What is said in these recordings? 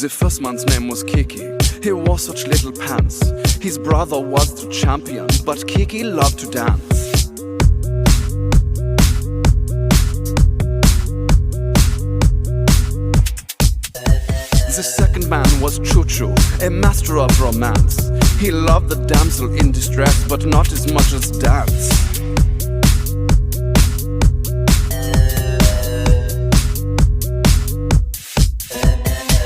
The first man's name was Kiki. He wore such little pants. His brother was the champion, but Kiki loved to dance. The second man was Choo-Choo, a master of romance. He loved the damsel in distress, but not as much as dance.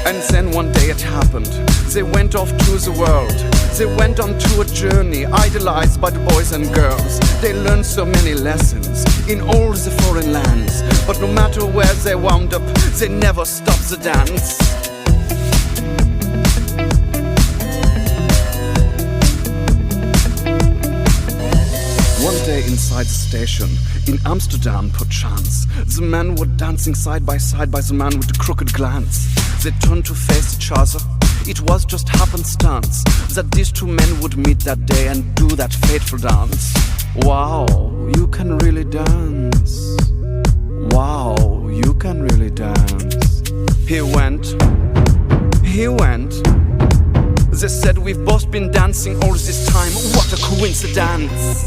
And then one day it happened. They went off to the world. They went on to a journey, idolized by the boys and girls. They learned so many lessons in all the foreign lands. But no matter where they wound up, they never stopped the dance. One day inside the station, in Amsterdam perchance, the men were dancing side by the man with the crooked glance. They turned to face each other. It was just happenstance that these two men would meet that day and do that fateful dance. Wow, you can really dance. Wow, you can really dance. He went. They said, we've both been dancing all this time. What a coincidence.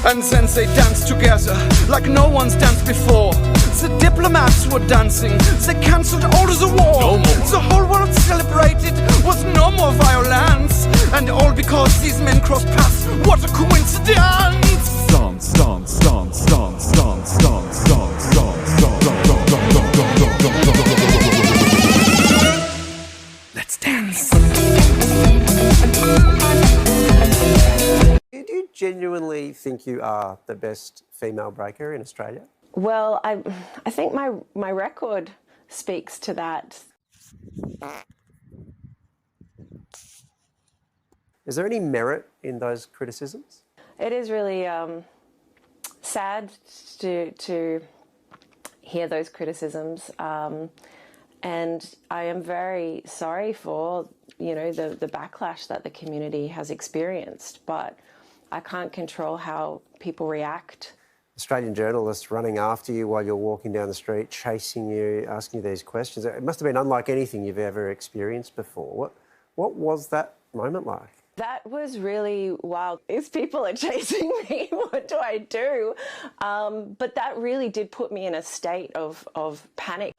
And then they danced together like no one's danced before. The diplomats were dancing, they cancelled all of the war. No more. The whole world celebrated, was no more violence. And all because these men crossed paths. What a coincidence! Dance, dance, dance, dance, dance, dance, dance, dance, dance. Let's dance. Do you genuinely think you are the best female breaker in Australia? Well, I think my record speaks to that. Is there any merit in those criticisms? It is really sad to hear those criticisms, and I am very sorry for the backlash that the community has experienced, but I can't control how people react. Australian journalists running after you while you're walking down the street, chasing you, asking you these questions. It must have been unlike anything you've ever experienced before. What was that moment like? That was really wild. These people are chasing me. What do I do? But that really did put me in a state of panic.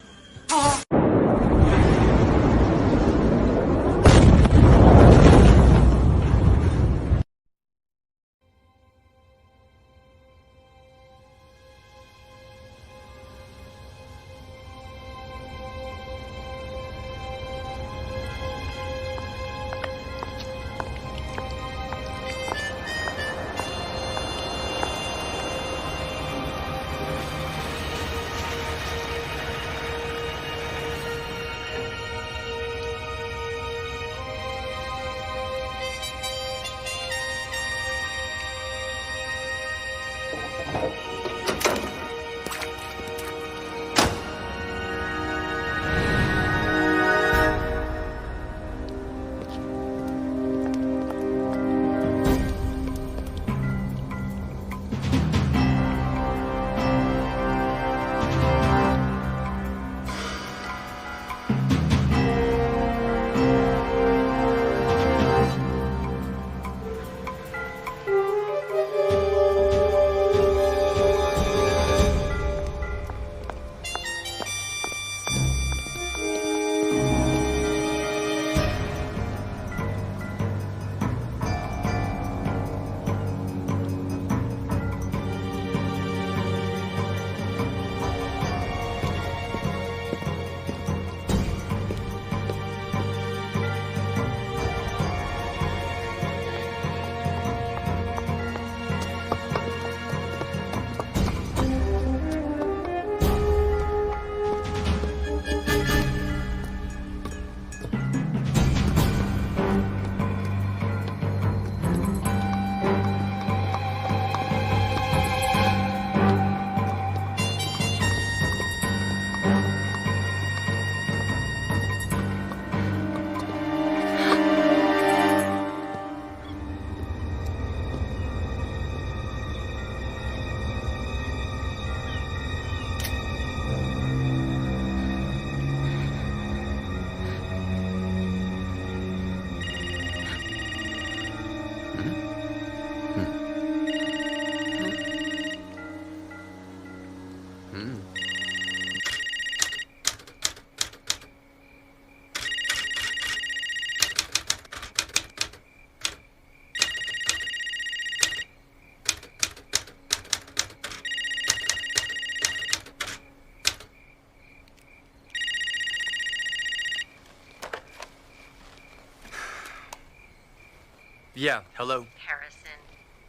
Yeah, hello. Harrison,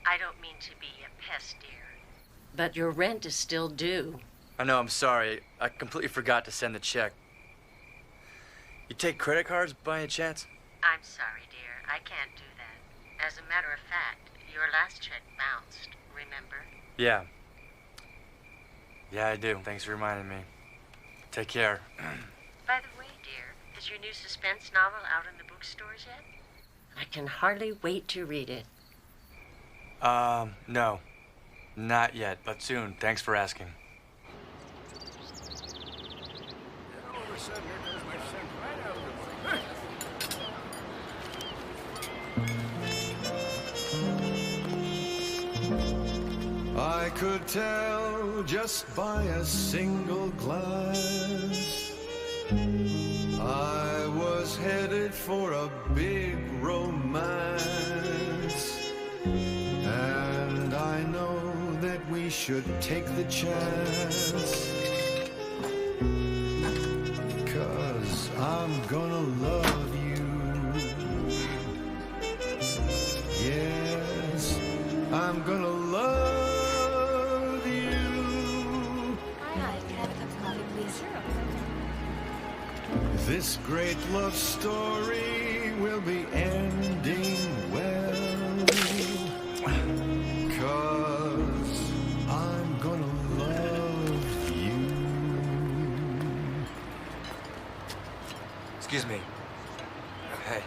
I don't mean to be a pest, dear, but your rent is still due. I know, I'm sorry. I completely forgot to send the check. You take credit cards by any chance? I'm sorry, dear. I can't do that. As a matter of fact, your last check bounced, remember? Yeah. Yeah, I do. Thanks for reminding me. Take care. By the way, dear, is your new suspense novel out in the bookstores yet? I can hardly wait to read it. No. Not yet, but soon. Thanks for asking. I could tell just by a single glance I was headed for a big romance, and I know that we should take the chance, 'cause I'm gonna love you. Yes, I'm gonna love you. Hi, can I have a cup of coffee, please? This great love story will be ending well, 'cause I'm gonna love you. Excuse me. Hey.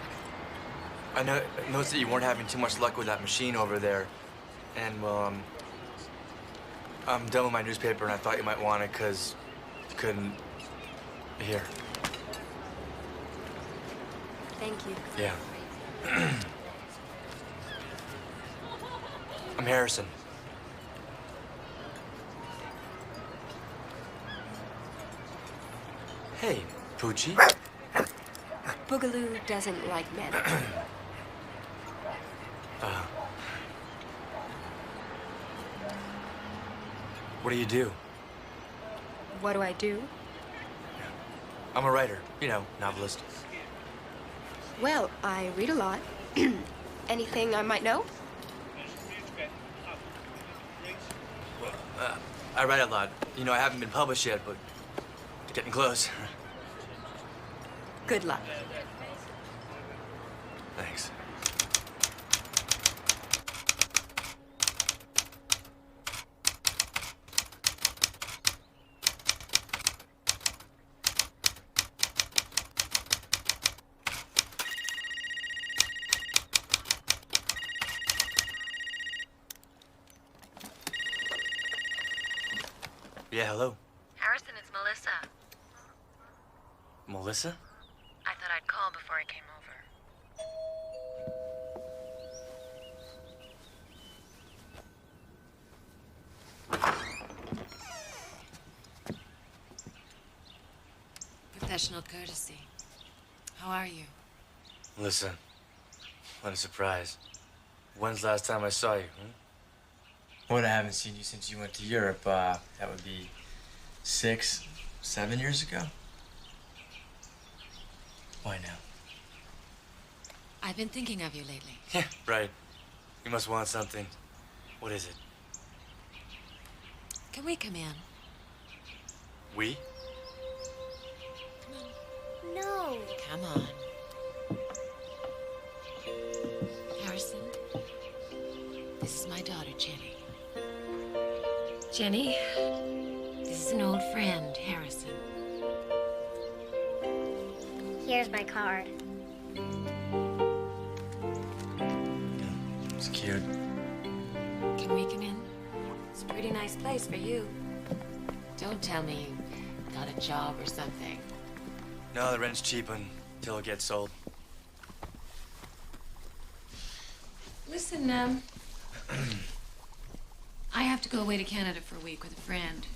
I noticed that you weren't having too much luck with that machine over there. And, well, I'm done with my newspaper, and I thought you might want it because you couldn't. Here. Thank you. Yeah. I'm Harrison. Hey, Poochie. Boogaloo doesn't like men. What do you do? What do I do? I'm a writer, novelist. Well, I read a lot. Anything I might know? I write a lot. I haven't been published yet, but getting close. Good luck. Thanks. Yeah, hello. Harrison, it's Melissa. Melissa? I thought I'd call before I came over. Professional courtesy. How are you? Melissa, what a surprise. When's the last time I saw you? What, I haven't seen you since you went to Europe. That would be 6, 7 years ago? Why now? I've been thinking of you lately. Yeah, right. You must want something. What is it? Can we come in? We? No. Come on. Harrison, this is my daughter, Jenny. Jenny, this is an old friend, Harrison. Here's my card. It's cute. Can we come in? It's a pretty nice place for you. Don't tell me you got a job or something. No, the rent's cheap until it gets sold. Listen, I have to go away to Canada for a week with a friend.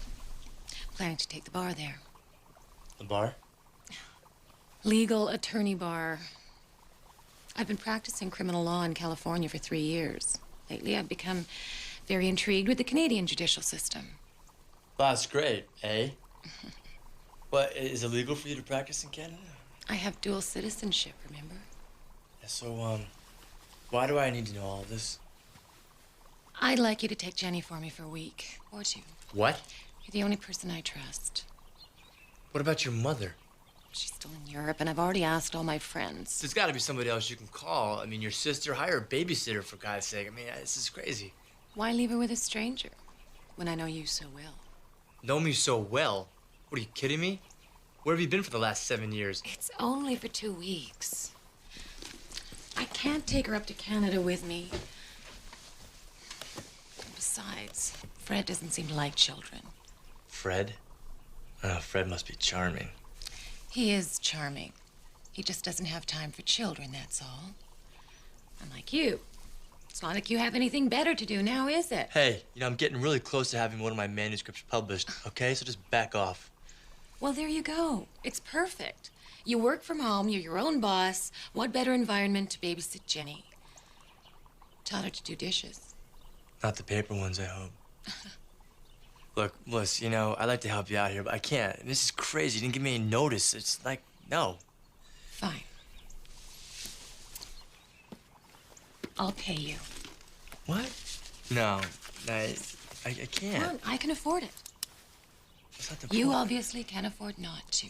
Planning to take the bar there. The bar? Legal attorney bar. I've been practicing criminal law in California for 3 years. Lately, I've become very intrigued with the Canadian judicial system. Well, that's great, eh? What, is it legal for you to practice in Canada? I have dual citizenship, remember? Yeah, so, Why do I need to know all of this? I'd like you to take Jenny for me for a week or two. What? You're the only person I trust. What about your mother? She's still in Europe, and I've already asked all my friends. There's got to be somebody else you can call. I mean, your sister. Hire a babysitter, for God's sake. I mean, this is crazy. Why leave her with a stranger when I know you so well? Know me so well? What, are you kidding me? Where have you been for the last 7 years? It's only for 2 weeks. I can't take her up to Canada with me. Besides, Fred doesn't seem to like children. Fred? Fred must be charming. He is charming. He just doesn't have time for children, that's all. Unlike you. It's not like you have anything better to do now, is it? Hey, I'm getting really close to having one of my manuscripts published, okay? So just back off. Well, there you go. It's perfect. You work from home, you're your own boss. What better environment to babysit Jenny? Taught her to do dishes. Not the paper ones, I hope. Look, Bliss, I'd like to help you out here, but I can't. This is crazy. You didn't give me any notice. It's like, no. Fine. I'll pay you. What? No, I can't. Come on, I can afford it. That's not the You point. obviously can afford not to.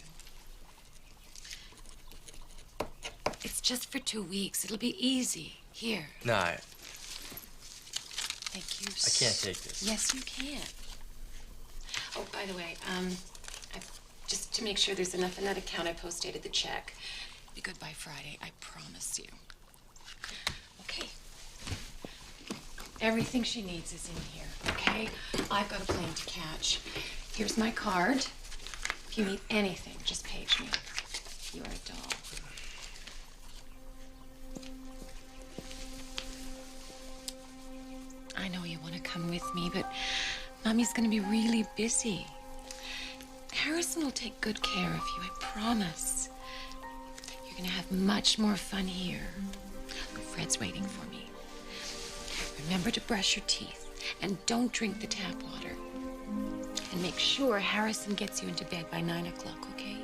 It's just for 2 weeks. It'll be easy. Here. No, Thank you. I can't take this. Yes, you can. Oh, by the way, just to make sure there's enough in that account, I post-dated the check. Be good by Friday, I promise you. Okay. Everything she needs is in here, okay? I've got a plane to catch. Here's my card. If you need anything, just page me. You're a doll. I know you want to come with me, but Mommy's going to be really busy. Harrison will take good care of you, I promise. You're going to have much more fun here. Fred's waiting for me. Remember to brush your teeth and don't drink the tap water. And make sure Harrison gets you into bed by 9 o'clock, okay?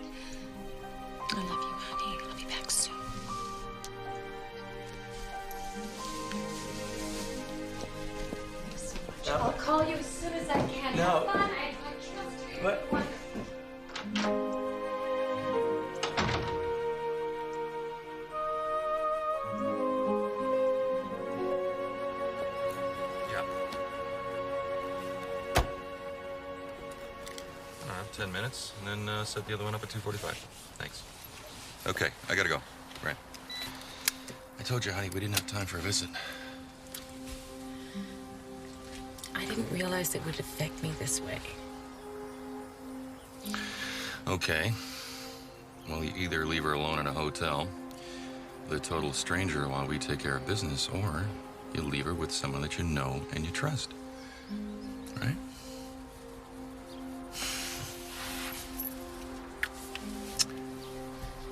I love you, honey. I'll be back soon. I'll call you as soon as I can. No. Have fun. I trust you. What? Yeah. 10 minutes, and then set the other one up at 2:45. Thanks. Okay, I gotta go. Right. I told you, honey, we didn't have time for a visit. I didn't realize it would affect me this way. Okay. Well, you either leave her alone in a hotel with a total stranger while we take care of business, or you leave her with someone that you know and you trust. Right?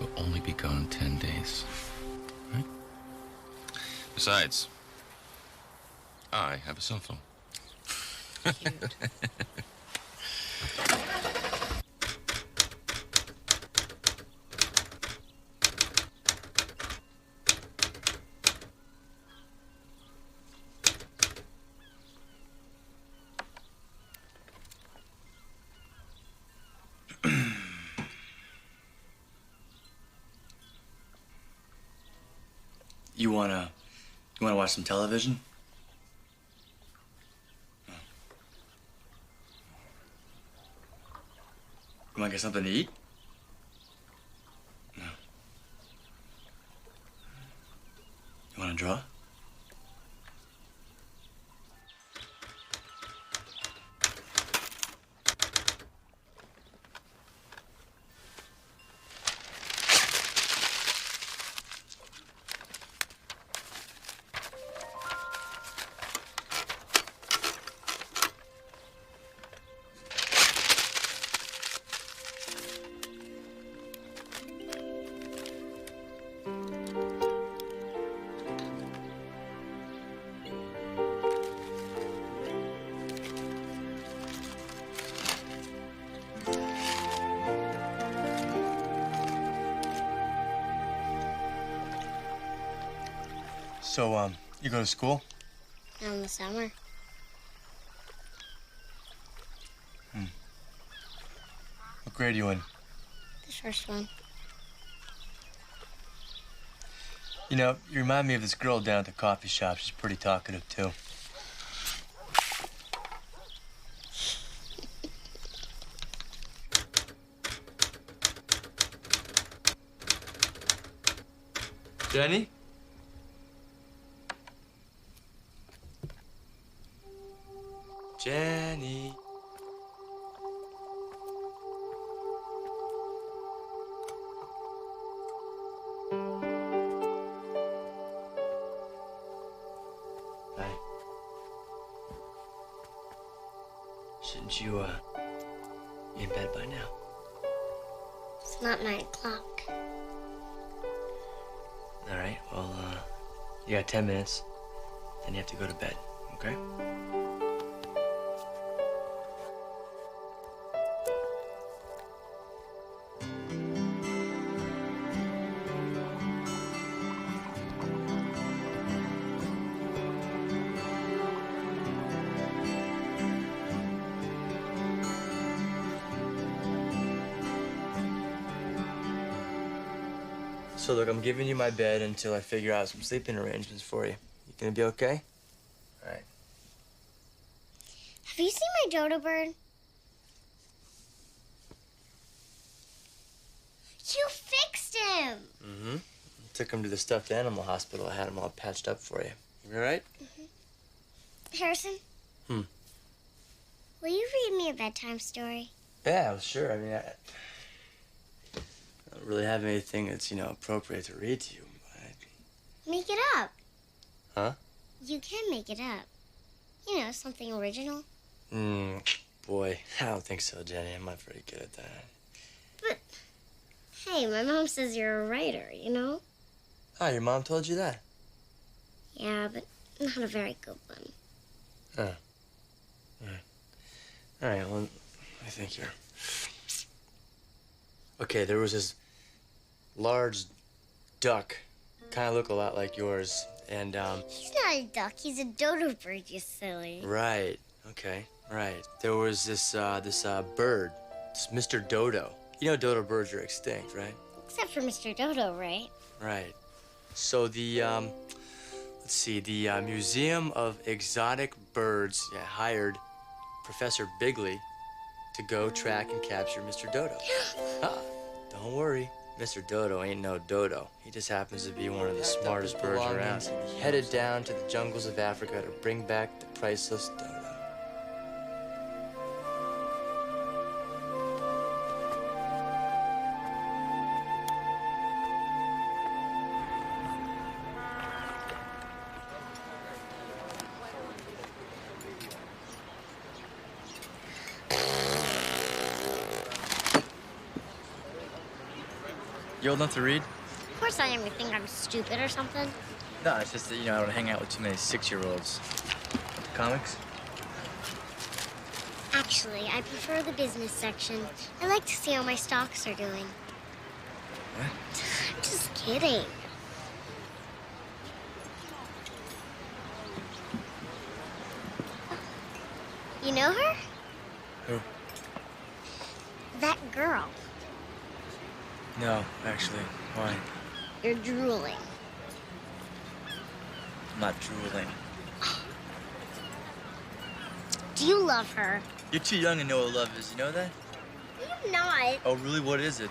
We'll only be gone 10 days. Right? Besides, I have a cell phone. Cute. You wanna watch some television? You wanna get something to eat? No. You wanna draw? So, you go to school? Not in the summer. What grade are you in? The first one. You know, you remind me of this girl down at the coffee shop. She's pretty talkative, too. Jenny? Jenny. Hi. Shouldn't you, be in bed by now? It's not 9 o'clock. All right, well, you got 10 minutes, then you have to go to bed, okay? So look, I'm giving you my bed until I figure out some sleeping arrangements for you. You gonna be okay? All right. Have you seen my dodo bird? You fixed him! Mm-hmm. Took him to the stuffed animal hospital. I had him all patched up for you. You all right? Harrison? Hmm. Will you read me a bedtime story? Yeah, well, sure. I mean, I don't really have anything that's, appropriate to read to you, but... Make it up. Huh? You can make it up. Something original. Boy, I don't think so, Jenny. I'm not very good at that. But, hey, my mom says you're a writer, Oh, your mom told you that? Yeah, but not a very good one. Oh. All right, well, I think here. Okay, there was this large duck, kind of looked a lot like yours, and, He's not a duck, he's a dodo bird, you silly. Right, okay, right. There was this bird, this Mr. Dodo. You know dodo birds are extinct, right? Except for Mr. Dodo, right? Right. So the, let's see, the Museum of Exotic Birds hired Professor Bigley to go track and capture Mr. Dodo. Don't worry, Mr. Dodo ain't no dodo. He just happens to be one of the smartest birds around. He headed down to the jungles of Africa to bring back the priceless dodo. You old enough to read? Of course I never think I'm stupid or something. No, it's just that, I don't hang out with too many 6-year-olds. Comics? Actually, I prefer the business section. I like to see how my stocks are doing. What? I'm just kidding. You know her? Who? That girl. No, actually. Why? You're drooling. I'm not drooling. Do you love her? You're too young to know what love is, you know that? I'm not. Oh, really? What is it?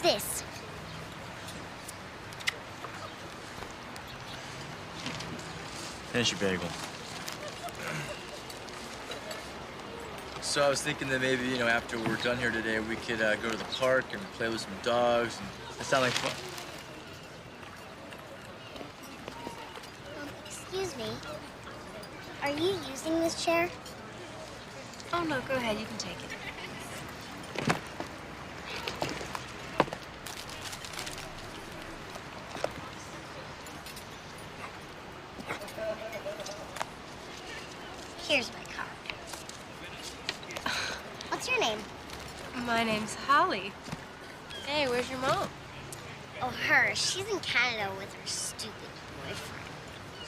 This. Finish your bagel. So I was thinking that maybe, after we're done here today, we could go to the park and play with some dogs. And that sound like fun? Excuse me. Are you using this chair? Oh, no, go ahead. You can take it. Here's my card. What's your name? My name's Holly. Hey, where's your mom? Oh, her. She's in Canada with her stupid boyfriend.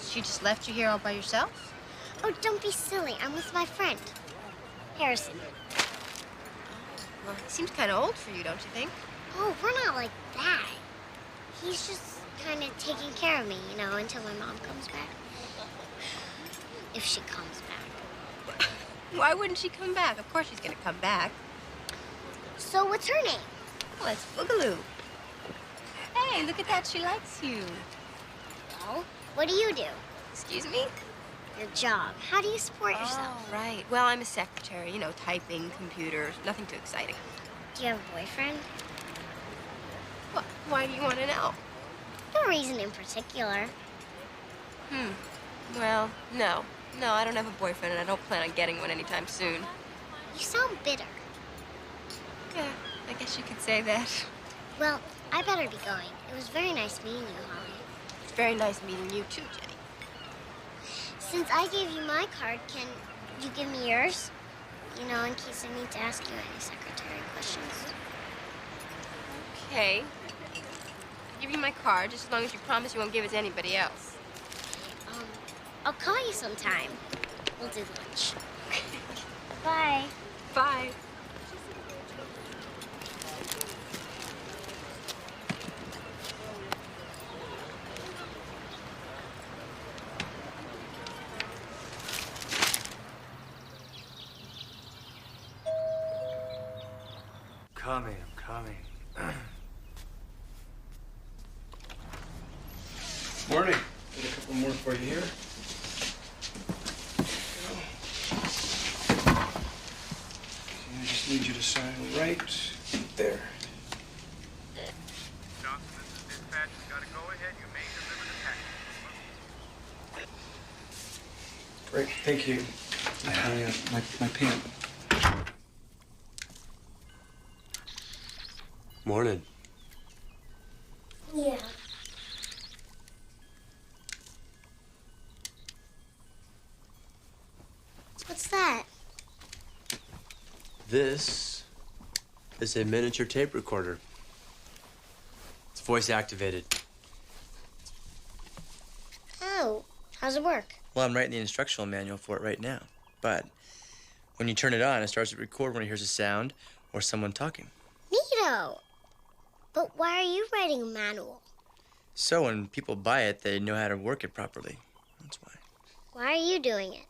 She just left you here all by yourself? Oh, don't be silly. I'm with my friend, Harrison. Well, he seems kind of old for you, don't you think? Oh, we're not like that. He's just kind of taking care of me, you know, until my mom comes back. If she comes back. Why wouldn't she come back? Of course she's gonna come back. So what's her name? Well, it's Boogaloo. Hey, look at that. She likes you. Well, what do you do? Excuse me? Your job. How do you support yourself? Oh, right. Well, I'm a secretary. You know, typing, computers, nothing too exciting. Do you have a boyfriend? What? Why do you want to know? No reason in particular. Well, no. No, I don't have a boyfriend, and I don't plan on getting one anytime soon. You sound bitter. Yeah, I guess you could say that. Well, I better be going. It was very nice meeting you, Holly. It's very nice meeting you, too, Jenny. Since I gave you my card, can you give me yours? You know, in case I need to ask you any secretary questions. Okay. I'll give you my card, just as long as you promise you won't give it to anybody else. I'll call you sometime. We'll do lunch. Bye. Bye. Coming, I'm coming. Morning. Got a couple more for you here. I just need you to sign right there. Johnson, this is dispatch. We gotta go ahead. You may deliver the package. Great, thank you. My pen. Morning. Yeah. What's that? This is a miniature tape recorder. It's voice activated. Oh, how's it work? Well, I'm writing the instructional manual for it right now. But when you turn it on, it starts to record when it hears a sound or someone talking. Neato. But why are you writing a manual? So when people buy it, they know how to work it properly. That's why. Why are you doing it?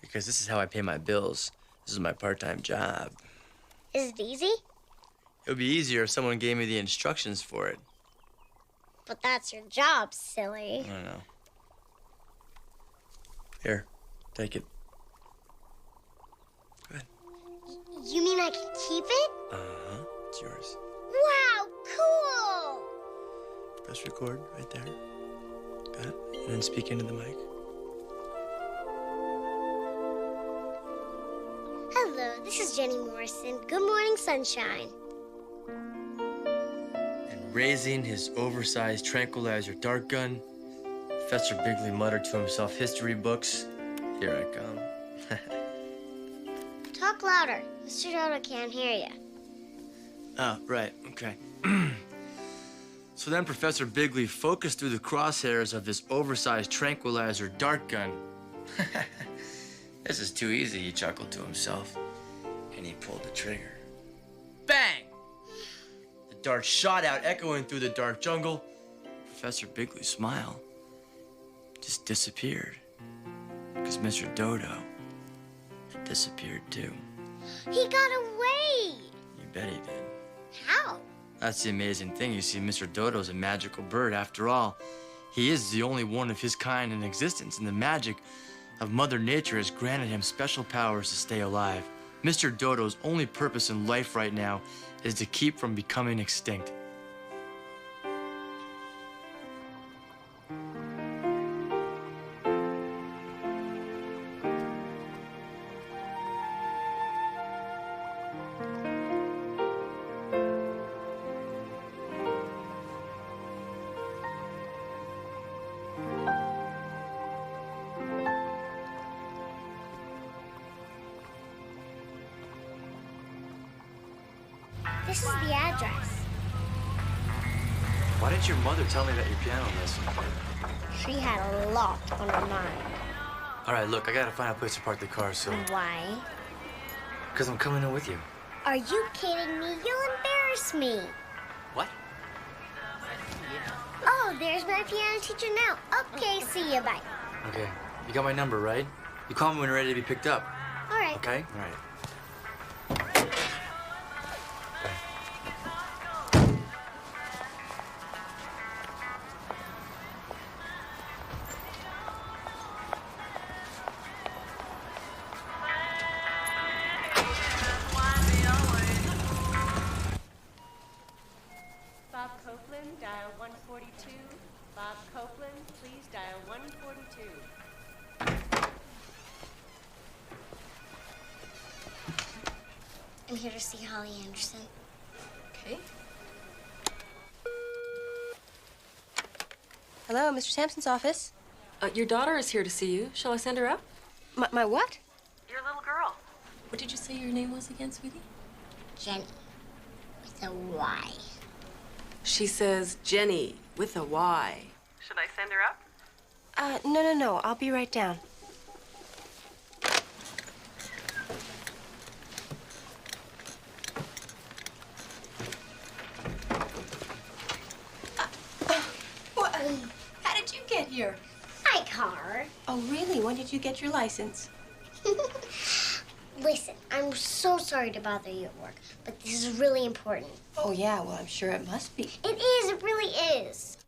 Because this is how I pay my bills. This is my part-time job. Is it easy? It would be easier if someone gave me the instructions for it. But that's your job, silly. I don't know. Here, take it. Go ahead. You mean I can keep it? Uh-huh. It's yours. Wow, cool! Press record right there. Got it? And then speak into the mic. Hello, this is Jenny Morrison. Good morning, sunshine. And raising his oversized tranquilizer dart gun, Professor Bigley muttered to himself, "History books, here I come." Talk louder. Mr. Dodo can't hear you. Oh, right, okay. So then Professor Bigley focused through the crosshairs of his oversized tranquilizer dart gun. This is too easy, he chuckled to himself. And he pulled the trigger. Bang! The dart shot out, echoing through the dark jungle. Professor Bigley's smile just disappeared. Because Mr. Dodo had disappeared too. He got away! You bet he did. How? That's the amazing thing. You see, Mr. Dodo's a magical bird after all. He is the only one of his kind in existence, and the magic of Mother Nature has granted him special powers to stay alive. Mr. Dodo's only purpose in life right now is to keep from becoming extinct. This is the address. Why didn't your mother tell me about your piano lesson? She had a lot on her mind. All right, look, I gotta find a place to park the car, so... Why? Because I'm coming in with you. Are you kidding me? You'll embarrass me. What? Oh, there's my piano teacher now. Okay, see you, bye. Okay, you got my number, right? You call me when you're ready to be picked up. All right. Okay? All right. Bob Copeland, dial 142. Bob Copeland, please dial 142. I'm here to see Holly Anderson. Okay. Hello, Mr. Sampson's office. Your daughter is here to see you. Shall I send her up? My what? Your little girl. What did you say your name was again, sweetie? Jenny. With a Y. She says Jenny with a Y. Should I send her up? No. I'll be right down. How did you get here? Hi, car. Oh, really? When did you get your license? Listen, I'm so sorry to bother you at work, but this is really important. Oh, yeah. Well, I'm sure it must be. It is. It really is.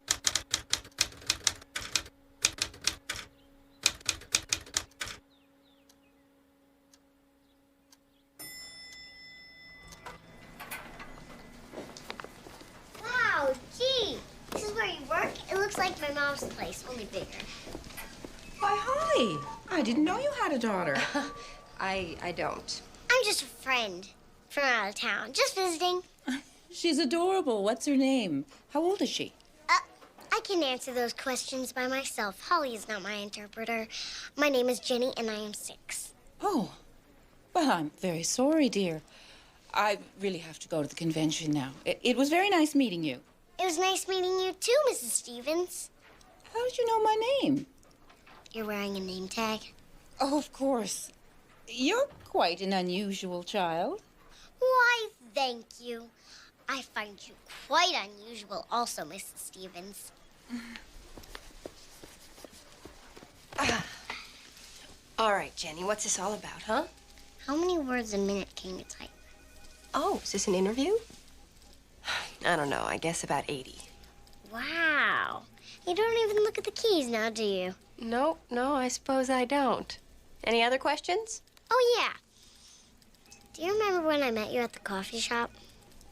Wow, gee. This is where you work? It looks like my mom's place, only bigger. Why, Holly, I didn't know you had a daughter. I don't. I'm just a friend from out of town, just visiting. She's adorable. What's her name? How old is she? I can answer those questions by myself. Holly is not my interpreter. My name is Jenny, and I am 6. Oh, well, I'm very sorry, dear. I really have to go to the convention now. It was very nice meeting you. It was nice meeting you too, Mrs. Stevens. How did you know my name? You're wearing a name tag? Oh, of course. You're quite an unusual child. Why, thank you. I find you quite unusual also, Mrs. Stevens. All right, Jenny, what's this all about, huh? How many words a minute can you type? Oh, is this an interview? I don't know. I guess about 80. Wow. You don't even look at the keys now, do you? No, I suppose I don't. Any other questions? Oh, yeah. Do you remember when I met you at the coffee shop?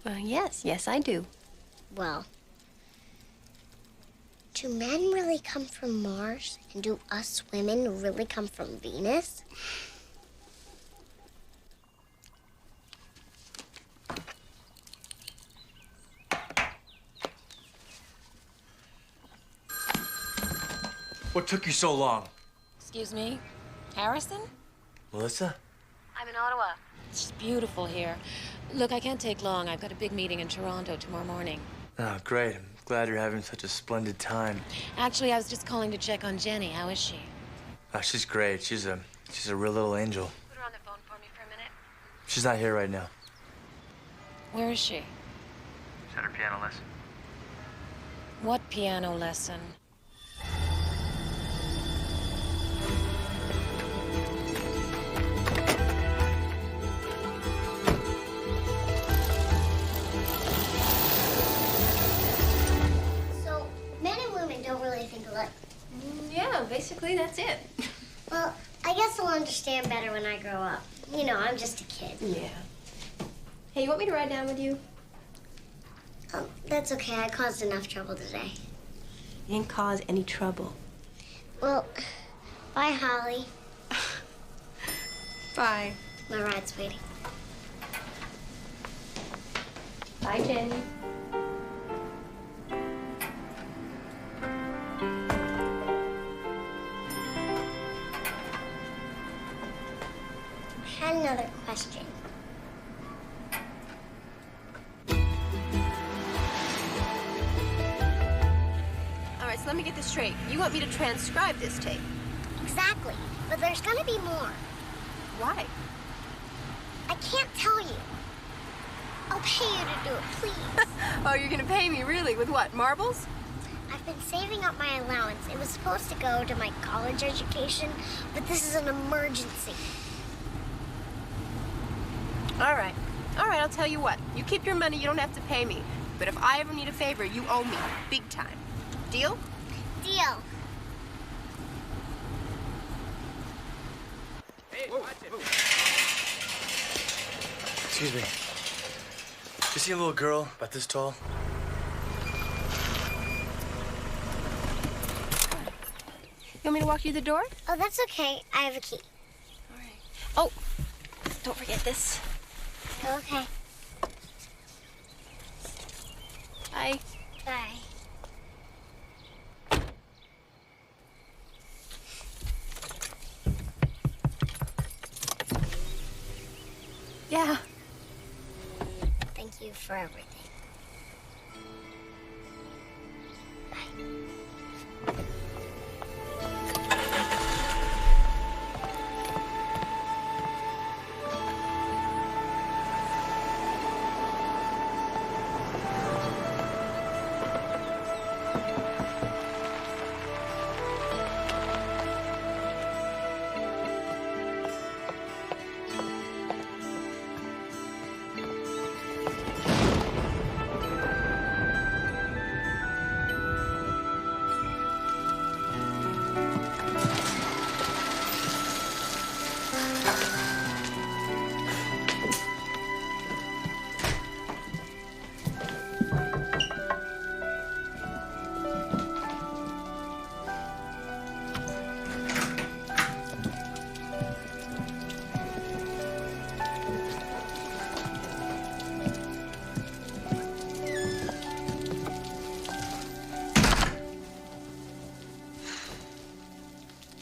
Yes, I do. Well, do men really come from Mars? And do us women really come from Venus? What took you so long? Excuse me? Harrison? Melissa? I'm in Ottawa. It's beautiful here. Look, I can't take long. I've got a big meeting in Toronto tomorrow morning. Oh, great. I'm glad you're having such a splendid time. Actually, I was just calling to check on Jenny. How is she? Oh, she's great. She's a real little angel. Put her on the phone for me for a minute. She's not here right now. Where is she? She's at her piano lesson. What piano lesson? So, men and women don't really think alike. Yeah, basically that's it. Well, I guess I'll understand better when I grow up. You know, I'm just a kid. Yeah. Hey, you want me to ride down with you? That's okay. I caused enough trouble today. You didn't cause any trouble. Well, bye, Holly. Bye. My ride's waiting. Bye, Jenny. I had another question. so let me get this straight. You want me to transcribe this tape? Exactly. But there's gonna be more. Why? I can't tell you. I'll pay you to do it, please. Oh, you're gonna pay me, really? With what, marbles? I've been saving up my allowance. It was supposed to go to my college education, but this is an emergency. All right, I'll tell you what. You keep your money, you don't have to pay me. But if I ever need a favor, you owe me, big time. Deal? Deal. Hey, watch it. Excuse me. You see a little girl about this tall? You want me to walk you to the door? Oh, that's okay. I have a key. All right. Oh, don't forget this. Okay. Bye. Bye. Yeah. Thank you for everything.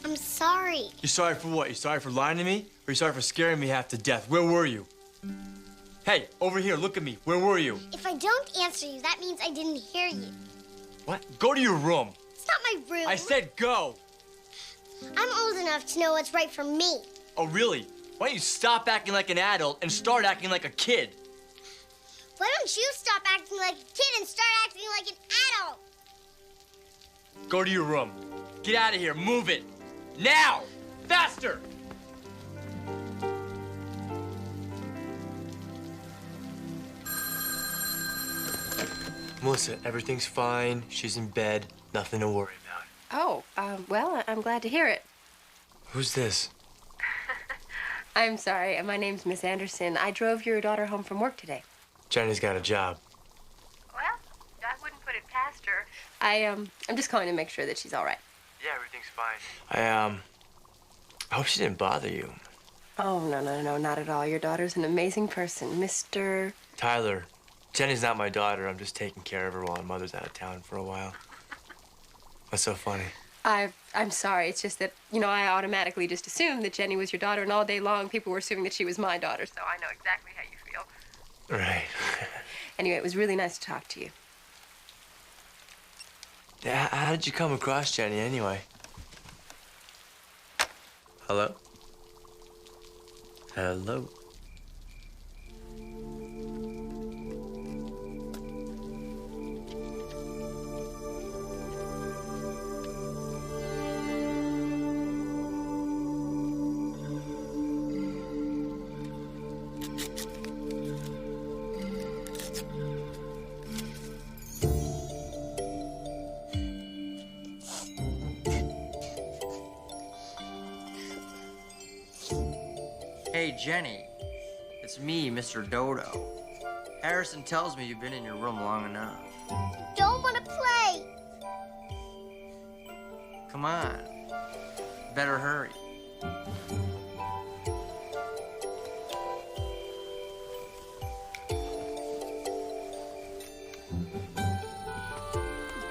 I'm sorry. You sorry for what? You sorry for lying to me? Or you sorry for scaring me half to death? Where were you? Hey, over here, look at me. Where were you? If I don't answer you, that means I didn't hear you. What? Go to your room. It's not my room. I said go. I'm old enough to know what's right for me. Oh, really? Why don't you stop acting like an adult and start acting like a kid? Why don't you stop acting like a kid and start acting like an adult? Go to your room. Get out of here. Move it. Now! Faster! Melissa, everything's fine. She's in bed. Nothing to worry about. Oh, well, I'm glad to hear it. Who's this? I'm sorry. My name's Miss Anderson. I drove your daughter home from work today. Jenny's got a job. Well, I wouldn't put it past her. I'm just calling to make sure that she's all right. Yeah, everything's fine. I hope she didn't bother you. Oh, no, not at all. Your daughter's an amazing person, Mr. Tyler, Jenny's not my daughter. I'm just taking care of her while her mother's out of town for a while. What's so funny? I'm sorry. It's just that, I automatically just assumed that Jenny was your daughter, and all day long people were assuming that she was my daughter, so I know exactly how you feel. Right. Anyway, it was really nice to talk to you. Yeah, how did you come across Jenny anyway? Hello? Hello? Hey, Jenny. It's me, Mr. Dodo. Harrison tells me you've been in your room long enough. Don't want to play. Come on. Better hurry.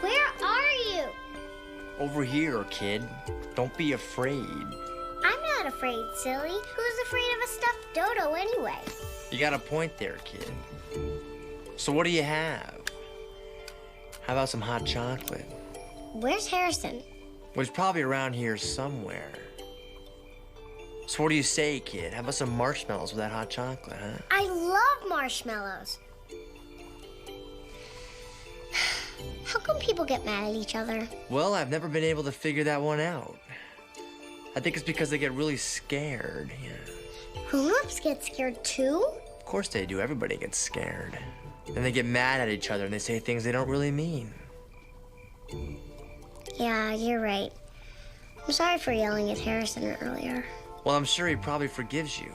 Where are you? Over here, kid. Don't be afraid. I'm not afraid, silly. Who's afraid of a stuffed dodo anyway? You got a point there, kid. So what do you have? How about some hot chocolate? Where's Harrison? Well, he's probably around here somewhere. So what do you say, kid? How about some marshmallows with that hot chocolate, huh? I love marshmallows. How come people get mad at each other? Well, I've never been able to figure that one out. I think it's because they get really scared. Yeah. Grown-ups get scared too? Of course they do. Everybody gets scared. Then they get mad at each other and they say things they don't really mean. Yeah, you're right. I'm sorry for yelling at Harrison earlier. Well, I'm sure he probably forgives you.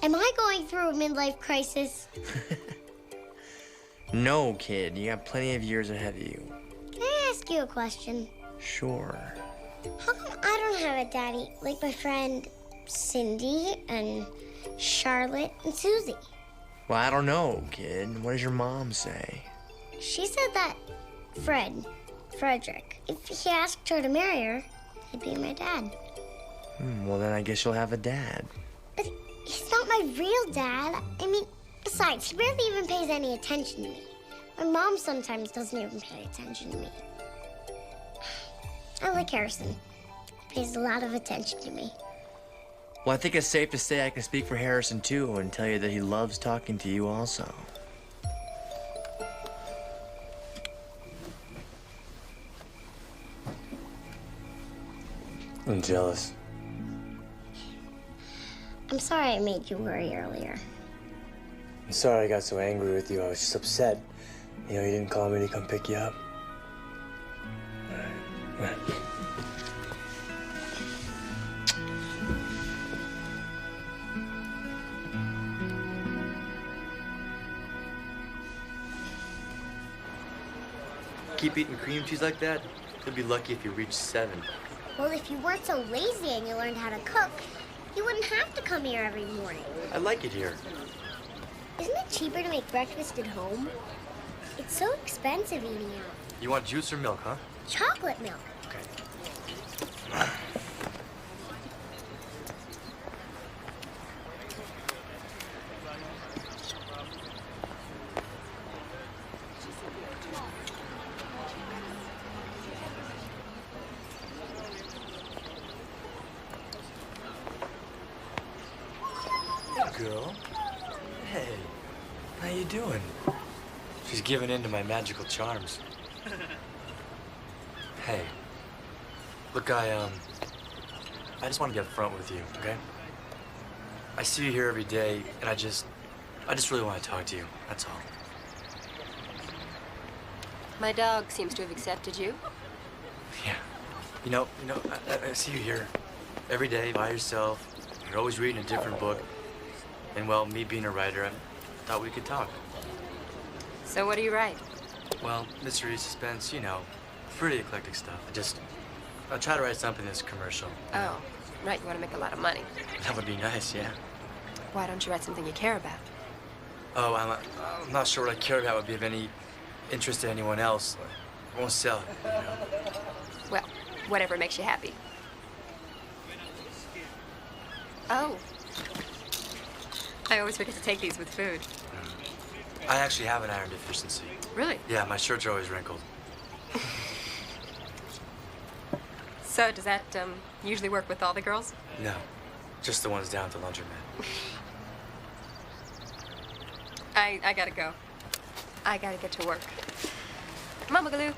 Am I going through a midlife crisis? No, kid. You have plenty of years ahead of you. Can I ask you a question? Sure. How come I don't have a daddy like my friend Cindy and Charlotte and Susie? Well, I don't know, kid. What does your mom say? She said that Frederick, if he asked her to marry her, he'd be my dad. Well, then I guess you'll have a dad. But he's not my real dad. I mean, besides, he barely even pays any attention to me. My mom sometimes doesn't even pay attention to me. I like Harrison. He pays a lot of attention to me. Well, I think it's safe to say I can speak for Harrison, too, and tell you that he loves talking to you also. I'm jealous. I'm sorry I made you worry earlier. I'm sorry I got so angry with you. I was just upset. You know, you didn't call me to come pick you up. All right. Keep eating cream cheese like that, you'll be lucky if you reach 7. Well, if you weren't so lazy and you learned how to cook, you wouldn't have to come here every morning. I like it here. Isn't it cheaper to make breakfast at home? It's so expensive eating out. You want juice or milk, huh? Chocolate milk. Okay. Girl. Hey, how you doing? She's giving in to my magical charms. Hey, look, I just want to get upfront with you, okay? I see you here every day, and I just really want to talk to you. That's all. My dog seems to have accepted you. Yeah. You know, I see you here every day by yourself. You're always reading a different book. And, well, me being a writer, I thought we could talk. So what do you write? Well, mystery, suspense, you know, pretty eclectic stuff. I'll try to write something that's commercial. Oh, right, you want to make a lot of money. That would be nice, yeah. Why don't you write something you care about? Oh, I'm not sure what I care about would be of any interest to anyone else. I won't sell it, you know. Well, whatever makes you happy. Oh. I always forget to take these with food. I actually have an iron deficiency. Really? Yeah, my shirts are always wrinkled. So, does that usually work with all the girls? No, just the ones down at the laundromat. I gotta go. I gotta get to work. Mama Galoo.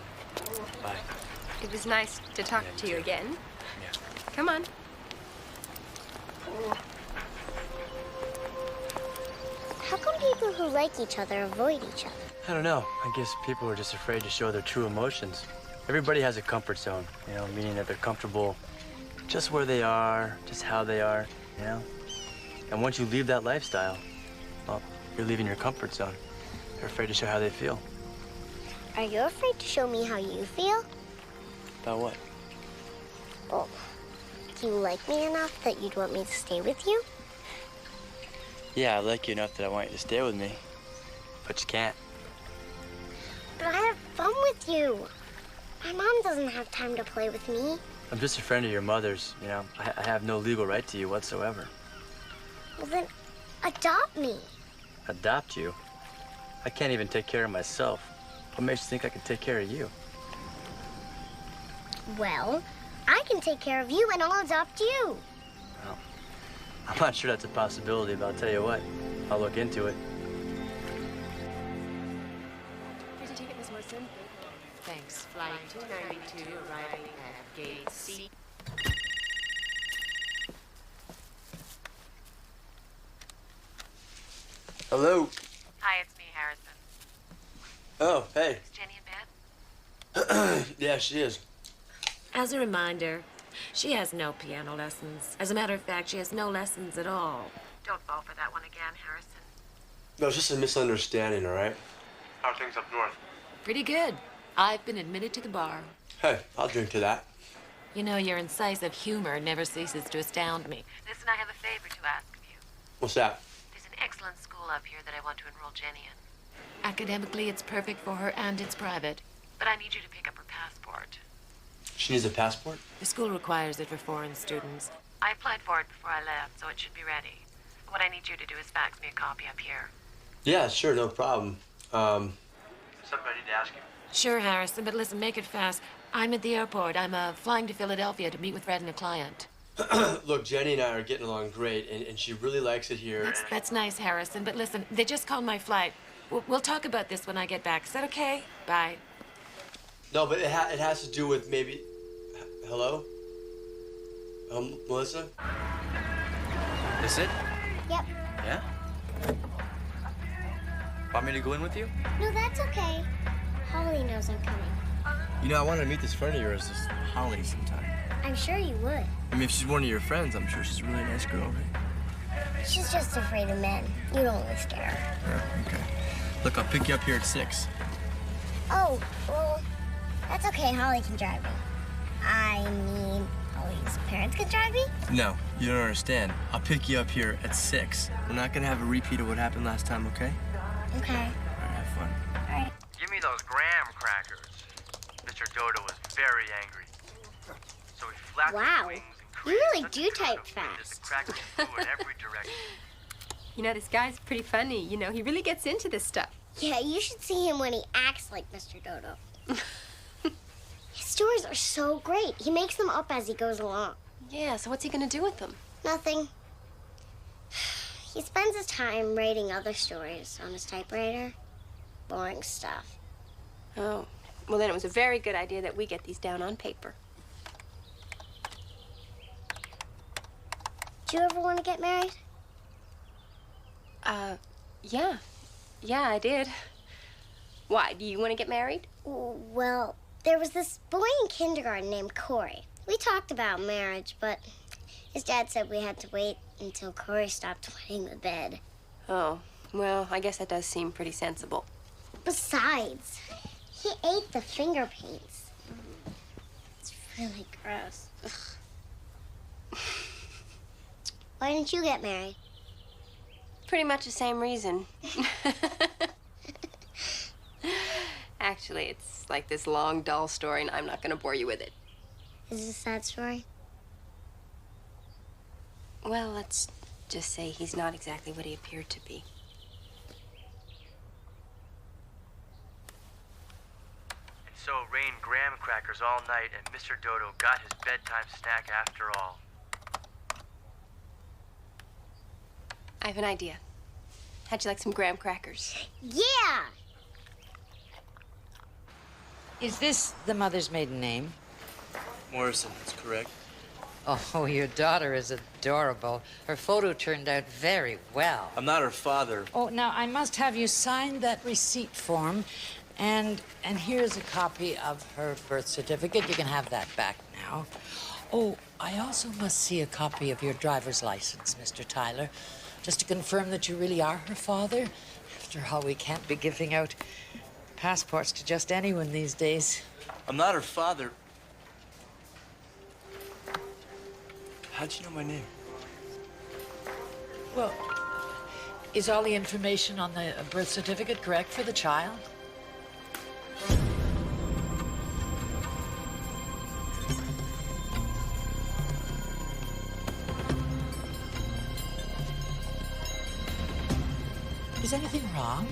Bye. It was nice to talk to you again. Yeah. Come on. How come people who like each other avoid each other? I don't know. I guess people are just afraid to show their true emotions. Everybody has a comfort zone, you know, meaning that they're comfortable just where they are, just how they are, you know? And once you leave that lifestyle, well, you're leaving your comfort zone. They're afraid to show how they feel. Are you afraid to show me how you feel? About what? Well, do you like me enough that you'd want me to stay with you? Yeah, I like you enough that I want you to stay with me, but you can't. But I have fun with you. My mom doesn't have time to play with me. I'm just a friend of your mother's, you know. I have no legal right to you whatsoever. Well, then adopt me. Adopt you? I can't even take care of myself. What makes you think I can take care of you? Well, I can take care of you and I'll adopt you. Well, I'm not sure that's a possibility, but I'll tell you what. I'll look into it. Here's your ticket, Miss Wilson. Thanks. Flight 292 arriving at gate C. Hello. Hi, it's me, Harrison. Oh, hey. Is Jenny in bed? Yeah, she is. As a reminder, she has no piano lessons. As a matter of fact, she has no lessons at all. Don't fall for that one again, Harrison. No, it's just a misunderstanding, all right? How are things up north? Pretty good. I've been admitted to the bar. Hey, I'll drink to that. You know, your incisive humor never ceases to astound me. Listen, I have a favor to ask of you. What's that? There's an excellent school up here that I want to enroll Jenny in. Academically, it's perfect for her and it's private. But I need you to pick up her passport. She needs a passport? The school requires it for foreign students. I applied for it before I left, so it should be ready. What I need you to do is fax me a copy up here. Yeah, sure, no problem. Something I need to ask you. Sure, Harrison, but listen, make it fast. I'm at the airport. I'm flying to Philadelphia to meet with Red and a client. Look, Jenny and I are getting along great, and she really likes it here. That's nice, Harrison, but listen, they just called my flight. We'll talk about this when I get back. Is that okay? Bye. No, but it has to do with maybe... Hello? Melissa? This it? Yep. Yeah? Want me to go in with you? No, that's okay. Holly knows I'm coming. You know, I wanted to meet this friend of yours, this Holly, sometime. I'm sure you would. I mean, if she's one of your friends, I'm sure she's a really nice girl, right? She's just afraid of men. You don't really scare her. Yeah, okay. Look, I'll pick you up here at 6. Oh, well, that's okay. Holly can drive me. I mean, Holly's parents can drive me? No, you don't understand. I'll pick you up here at 6. We're not gonna have a repeat of what happened last time, okay? Okay. All right, have fun. All right. Give me those graham crackers. Mr. Dodo was very angry. So he flapped Wow. his wings and You really created do such a cloud type of wind that fast. The crackers flew in every direction. You know, this guy's pretty funny. You know, he really gets into this stuff. Yeah, you should see him when he acts like Mr. Dodo. His stories are so great. He makes them up as he goes along. Yeah, so what's he gonna do with them? Nothing. He spends his time writing other stories on his typewriter. Boring stuff. Oh, well then it was a very good idea that we get these down on paper. Do you ever want to get married? Yeah. Yeah, I did. Why, do you want to get married? Well, there was this boy in kindergarten named Corey. We talked about marriage, but his dad said we had to wait until Corey stopped wetting the bed. Oh, well, I guess that does seem pretty sensible. Besides, he ate the finger paints. It's really gross. Ugh. Why didn't you get married? Pretty much the same reason. Actually, it's like this long, dull story, and I'm not going to bore you with it. Is it a sad story? Well, let's just say he's not exactly what he appeared to be. And so it rained graham crackers all night, and Mr. Dodo got his bedtime snack after all. I have an idea. How'd you like some graham crackers? Yeah! Is this the mother's maiden name? Morrison, that's correct. Oh, your daughter is adorable. Her photo turned out very well. I'm not her father. Oh, now I must have you sign that receipt form, and here's a copy of her birth certificate. You can have that back now. Oh, I also must see a copy of your driver's license, Mr. Tyler, just to confirm that you really are her father. After all, we can't be giving out passports to just anyone these days. I'm not her father. How'd you know my name? Well, is all the information on the birth certificate correct for the child? Is anything wrong?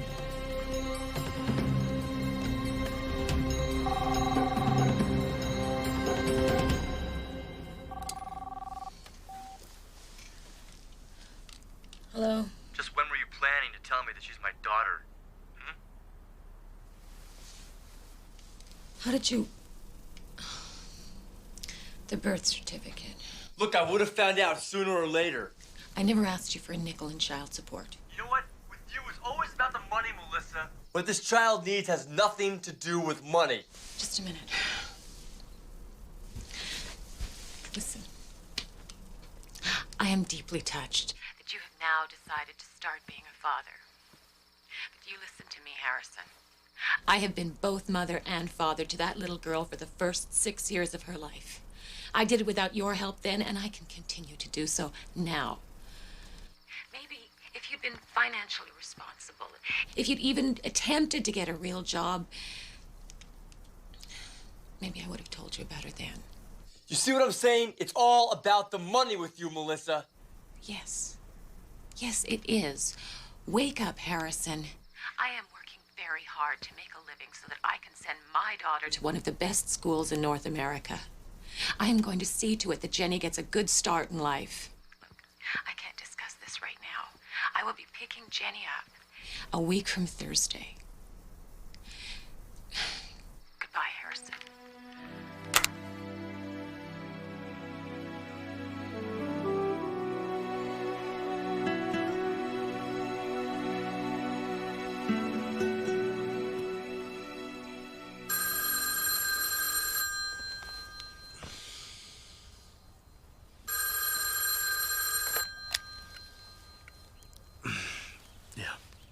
How did you... The birth certificate. Look, I would have found out sooner or later. I never asked you for a nickel in child support. You know what? With you, it's always about the money, Melissa. What this child needs has nothing to do with money. Just a minute. Listen. I am deeply touched that you have now decided to start being a father. But you listen to me, Harrison. I have been both mother and father to that little girl for the first 6 years of her life. I did it without your help then, and I can continue to do so now. Maybe if you'd been financially responsible, if you'd even attempted to get a real job, maybe I would have told you about her then. You see what I'm saying? It's all about the money with you, Melissa. Yes. Yes, it is. Wake up, Harrison. I am working very hard to make a living so that I can send my daughter to one of the best schools in North America. I am going to see to it that Jenny gets a good start in life. Look, I can't discuss this right now. I will be picking Jenny up a week from Thursday. Goodbye, Harrison.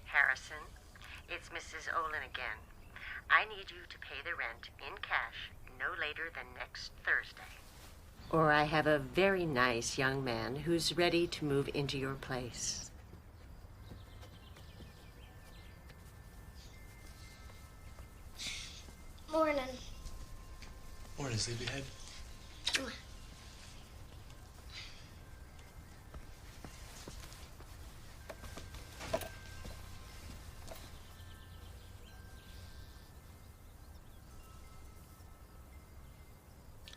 Harrison, it's Mrs. Olin again. I need you to pay the rent in cash no later than next Thursday. Or I have a very nice young man who's ready to move into your place. Morning. Morning, sleepyhead.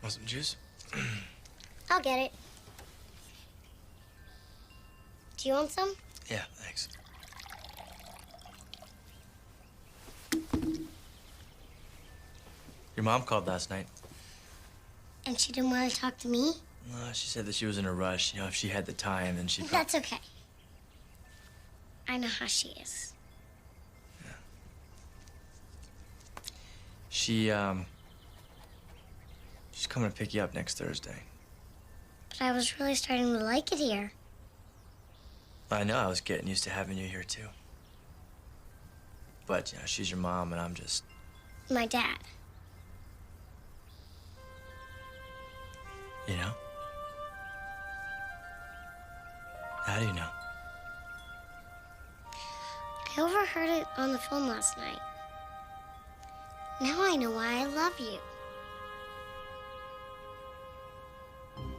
Want some juice? I'll get it. Do you want some? Yeah, thanks. Your mom called last night. And she didn't want to talk to me? She said that she was in a rush. You know, if she had the time, then she'd... That's okay. I know how she is. She's coming to pick you up next Thursday. But I was really starting to like it here. I know, I was getting used to having you here, too. But, you know, she's your mom, and I'm just... My dad. You know? How do you know? I overheard it on the phone last night. Now I know why I love you.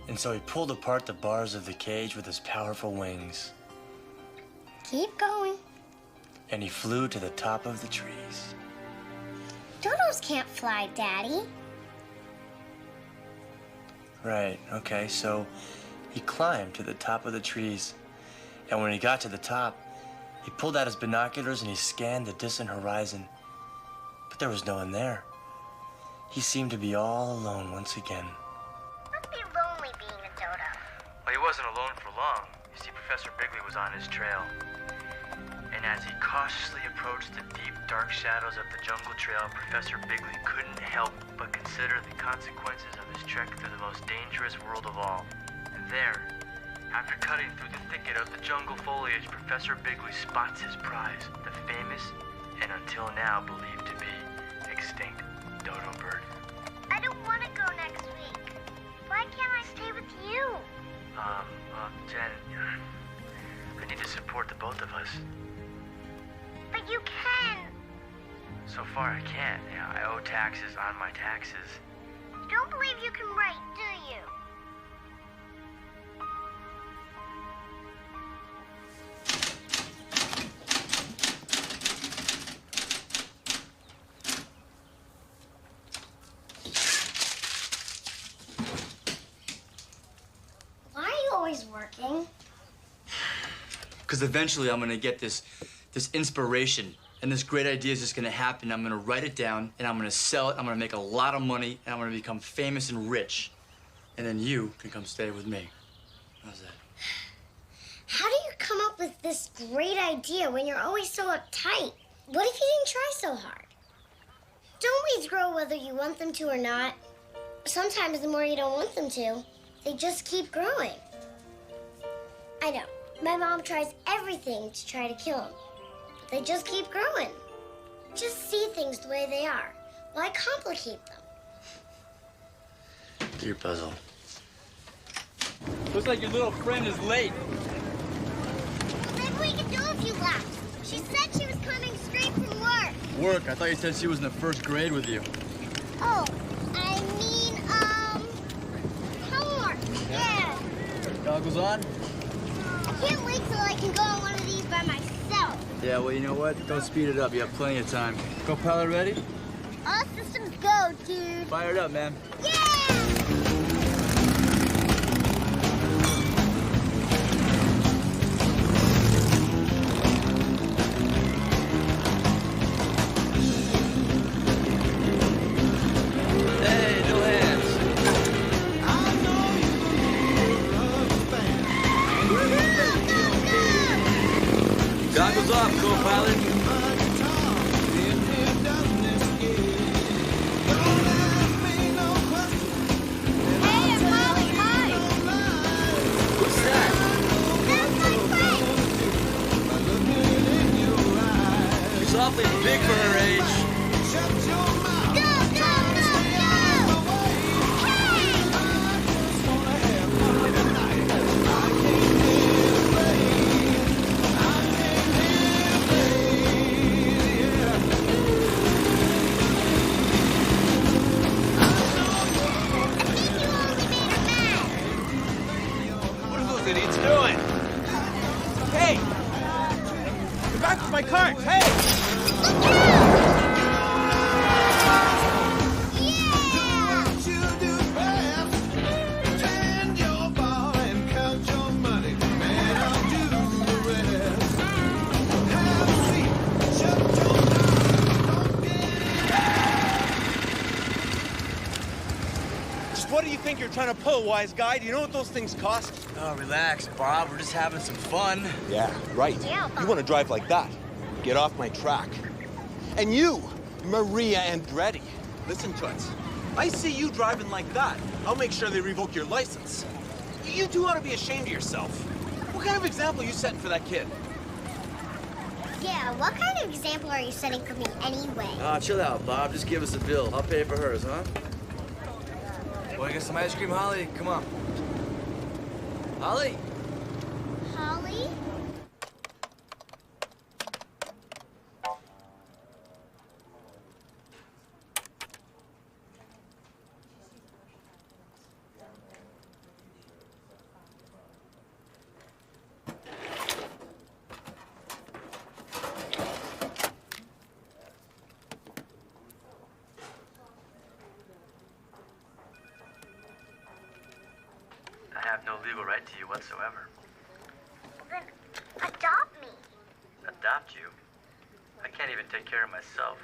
And so he pulled apart the bars of the cage with his powerful wings. Keep going. And he flew to the top of the trees. Dodos can't fly, Daddy. Right, okay, so he climbed to the top of the trees. And when he got to the top, he pulled out his binoculars and he scanned the distant horizon. But there was no one there. He seemed to be all alone once again. Must be lonely being a dodo. Well, he wasn't alone for long. You see, Professor Bigley was on his trail. And as he cautiously approached the deep, dark shadows of the jungle trail, Professor Bigley couldn't help but consider the consequences of his trek through the most dangerous world of all. And there, after cutting through the thicket of the jungle foliage, Professor Bigley spots his prize, the famous and until now believed to be extinct dodo bird. I don't want to go next week. Why can't I stay with you? Jen, I need to support the both of us. But you can. So far, I can't. You know, I owe taxes on my taxes. You don't believe you can write, do you? Why are you always working? Because eventually I'm gonna get this inspiration And this great idea is just gonna happen. I'm gonna write it down, and I'm gonna sell it. I'm gonna make a lot of money, and I'm gonna become famous and rich. And then you can come stay with me. How's that? How do you come up with this great idea when you're always so uptight? What if you didn't try so hard? Don't weeds grow whether you want them to or not? Sometimes the more you don't want them to, they just keep growing. I know. My mom tries everything to try to kill them. But they just keep growing. Just see things the way they are. Why complicate them? Your puzzle. Looks like your little friend is late. Maybe we can do a few laps. She said she was coming straight from work. Work? I thought you said she was in the first grade with you. Oh, I mean, homework. Yeah. Goggles on? I can't wait till I can go on one of these by myself. Yeah, well, you know what? Don't speed it up. You have plenty of time. Co-pilot ready? All systems go, dude. Fire it up, man. Goggles off, co-pilot. Hey, I'm Molly. Hi. What's that? That's my friend. She's awfully big for her age. Go, go, go, go. What are those idiots doing? Hey! Get back to my cart! Hey! Just what do you think you're trying to pull, wise guy? Do you know what those things cost? Oh, relax, Bob. We're just having some fun. Yeah, right. You want to drive like that? Get off my track. And you, Maria Andretti, listen to it. I see you driving like that. I'll make sure they revoke your license. You two ought to be ashamed of yourself. What kind of example are you setting for that kid? Yeah, what kind of example are you setting for me anyway? Chill out, Bob. Just give us a bill. I'll pay for hers, huh? Want to get some ice cream, Holly? Come on. Holly? Holly? I have no legal right to you whatsoever. Then adopt me. Adopt you? I can't even take care of myself.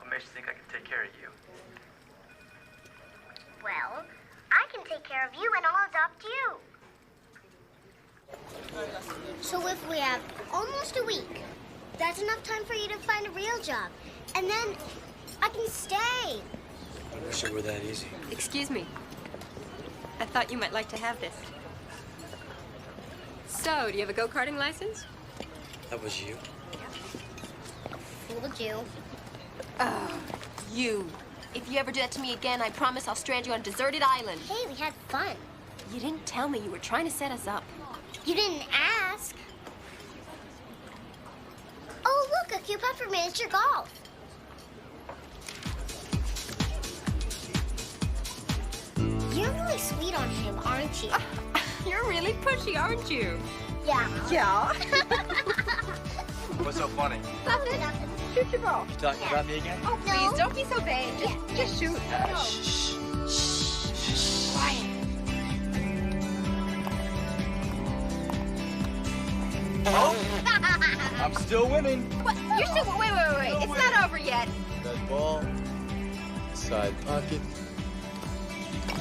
What makes you think I can take care of you? Well, I can take care of you and I'll adopt you. So if we have almost a week, that's enough time for you to find a real job. And then I can stay. I wish it were that easy. Excuse me. I thought you might like to have this. So, do you have a go-karting license? That was you. Fooled you. Oh, you. If you ever do that to me again, I promise I'll strand you on a deserted island. Hey, we had fun. You didn't tell me you were trying to set us up. You didn't ask. Oh, look, a coupon for miniature golf. You're really sweet on him, aren't you? You're really pushy, aren't you? Yeah. Yeah. What's so funny? Nothing. Shoot your ball. You talking about me again? Oh, please, don't be so vain. Just shoot. Quiet. Oh? I'm still winning. What? You're still. Wait. It's not over yet. That ball, side pocket,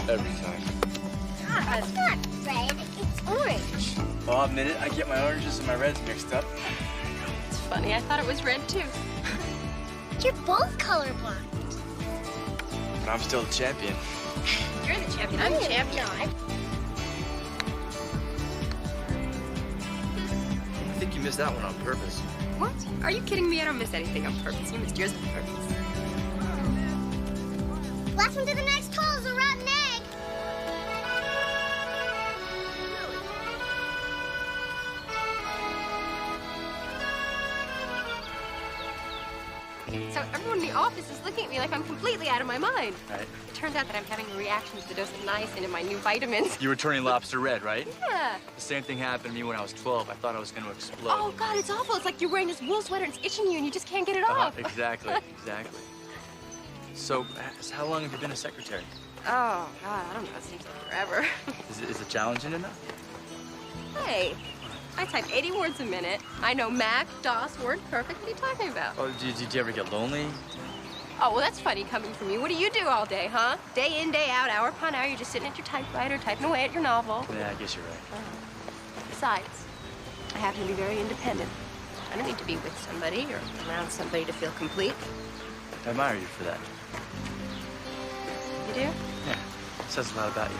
every time. It's not red, it's orange. Well, I'll admit it, I get my oranges and my reds mixed up. It's funny. I thought it was red too. You're both colorblind. But I'm still the champion. You're the champion. I'm the champion. I think you missed that one on purpose. What? Are you kidding me? I don't miss anything on purpose. You missed yours on purpose. Last one to the next hole is a rotten egg. So everyone in the office is looking at me like I'm completely out of my mind. Right. It turns out that I'm having a reaction to the dose of niacin in my new vitamins. You were turning lobster red, right? Yeah. The same thing happened to me when I was 12. I thought I was going to explode. Oh, God, it's awful. It's like you're wearing this wool sweater and it's itching you and you just can't get it off. Exactly. So, how long have you been a secretary? Oh, God, I don't know. It seems like forever. Is it challenging enough? Hey, I type 80 words a minute. I know Mac, DOS, Word, perfect. What are you talking about? Oh, did you ever get lonely? Oh, well, that's funny coming from you. What do you do all day, huh? Day in, day out, hour upon hour, you're just sitting at your typewriter, typing away at your novel. Yeah, I guess you're right. Besides, I happen to be very independent. I don't need to be with somebody or around somebody to feel complete. I admire you for that. You do? Yeah, it says a lot about you.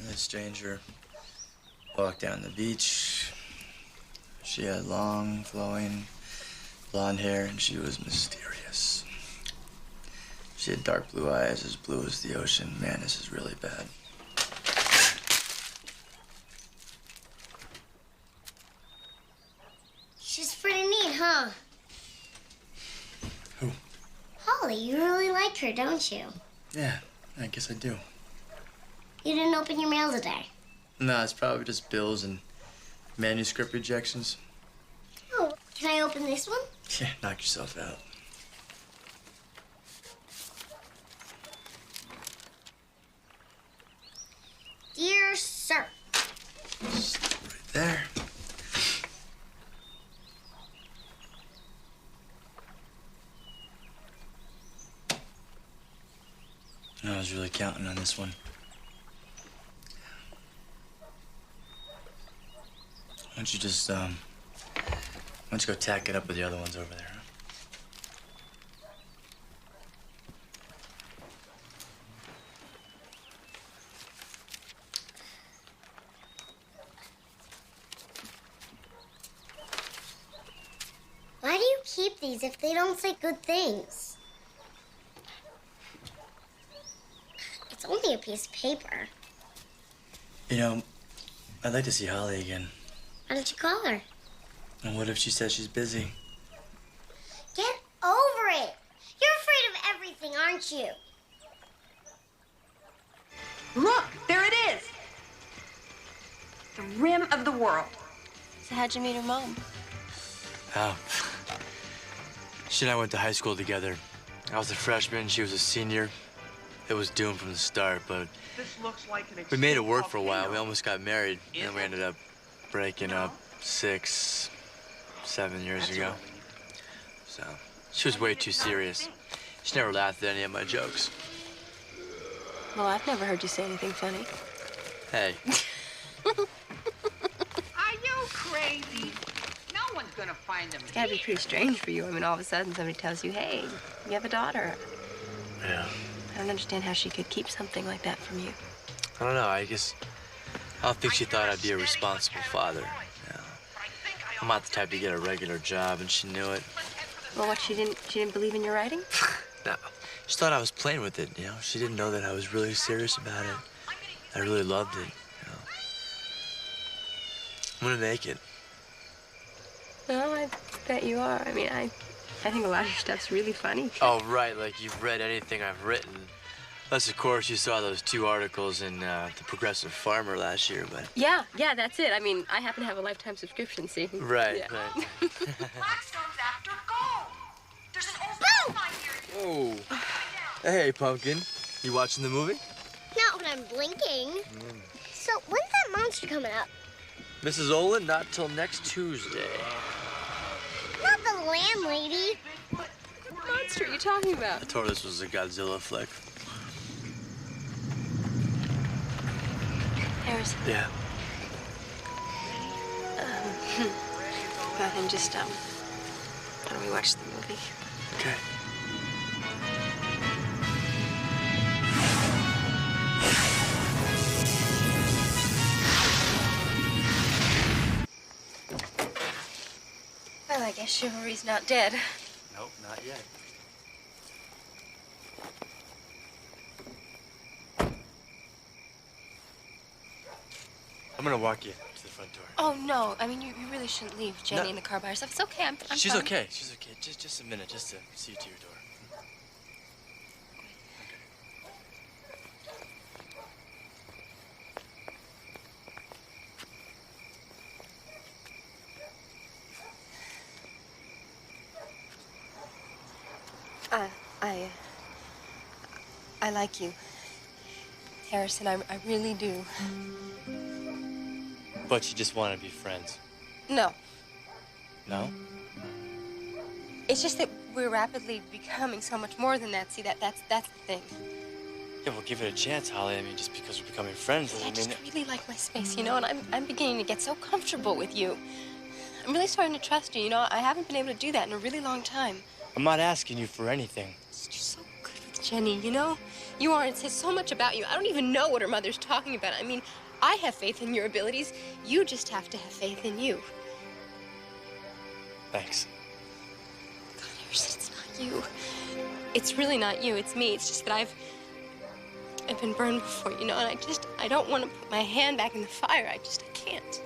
A stranger walked down the beach. She had long, flowing blonde hair, and she was mysterious. She had dark blue eyes, as blue as the ocean. Man, this is really bad. She's pretty neat, huh? Who? Holly, you really like her, don't you? Yeah, I guess I do. You didn't open your mail today. No, it's probably just bills and manuscript rejections. Oh, can I open this one? Yeah, knock yourself out. Dear Sir. Right there. I was really counting on this one. Why don't you just, why don't you go tack it up with the other ones over there, huh? Why do you keep these if they don't say good things? It's only a piece of paper. You know, I'd like to see Holly again. Why don't you call her? And what if she says she's busy? Get over it. You're afraid of everything, aren't you? Look, there it is. The rim of the world. So how'd you meet her mom? Oh. She and I went to high school together. I was a freshman, she was a senior. It was doomed from the start, but we made it work for a while. We almost got married, and we ended up breaking up 6, 7 years ago. So, she was way too serious. She never laughed at any of my jokes. Well, I've never heard you say anything funny. Hey. Are you crazy? No one's gonna find them. It's gotta be pretty strange for you. I mean, all of a sudden somebody tells you, hey, you have a daughter. Yeah. I don't understand how she could keep something like that from you. I don't know, I don't think she thought I'd be a responsible father. You know, I'm not the type to get a regular job, and she knew it. Well, what, she didn't believe in your writing? No, she thought I was playing with it, you know. She didn't know that I was really serious about it. I really loved it, you know. I'm gonna make it. No, I bet you are. I mean, I think a lot of your stuff's really funny. Oh, right, like you've read anything I've written. Unless, of course, you saw those 2 articles in The Progressive Farmer last year, but... Yeah, that's it. I mean, I happen to have a lifetime subscription, see? Right, yeah. right. Blackstone's after gold. There's an old mine here. Oh. Hey, Pumpkin. You watching the movie? Not when I'm blinking. So when's that monster coming up? Mrs. Olin, not till next Tuesday. Not the landlady. What monster are you talking about? I told her this was a Godzilla flick. Harrison. Yeah. Well, then just, why don't we watch the movie? Okay. Well, I guess chivalry's not dead. Nope, not yet. I'm gonna walk you to the front door. Oh, no. I mean, you really shouldn't leave Jenny in the car by herself. It's okay. I'm She's fine. okay. She's okay. Just a minute, just to see you to your door. I like you, Harrison. I really do. But you just want to be friends. No. No? It's just that we're rapidly becoming so much more than that. See, that's the thing. Yeah, well, give it a chance, Holly. I mean, just because we're becoming friends doesn't I mean just really like my space, you know, and I'm beginning to get so comfortable with you. I'm really starting to trust you, you know. I haven't been able to do that in a really long time. I'm not asking you for anything. You're so good with Jenny, you know? You are. It says so much about you. I don't even know what her mother's talking about. I mean, I have faith in your abilities. You just have to have faith in you. Thanks. God, Harrison, it's not you. It's really not you. It's me. It's just that I've been burned before, you know, and I don't want to put my hand back in the fire. I can't.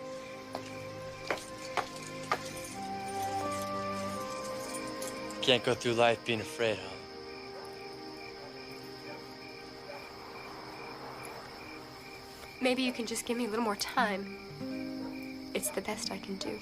Can't go through life being afraid, Holly. Maybe you can just give me a little more time. It's the best I can do.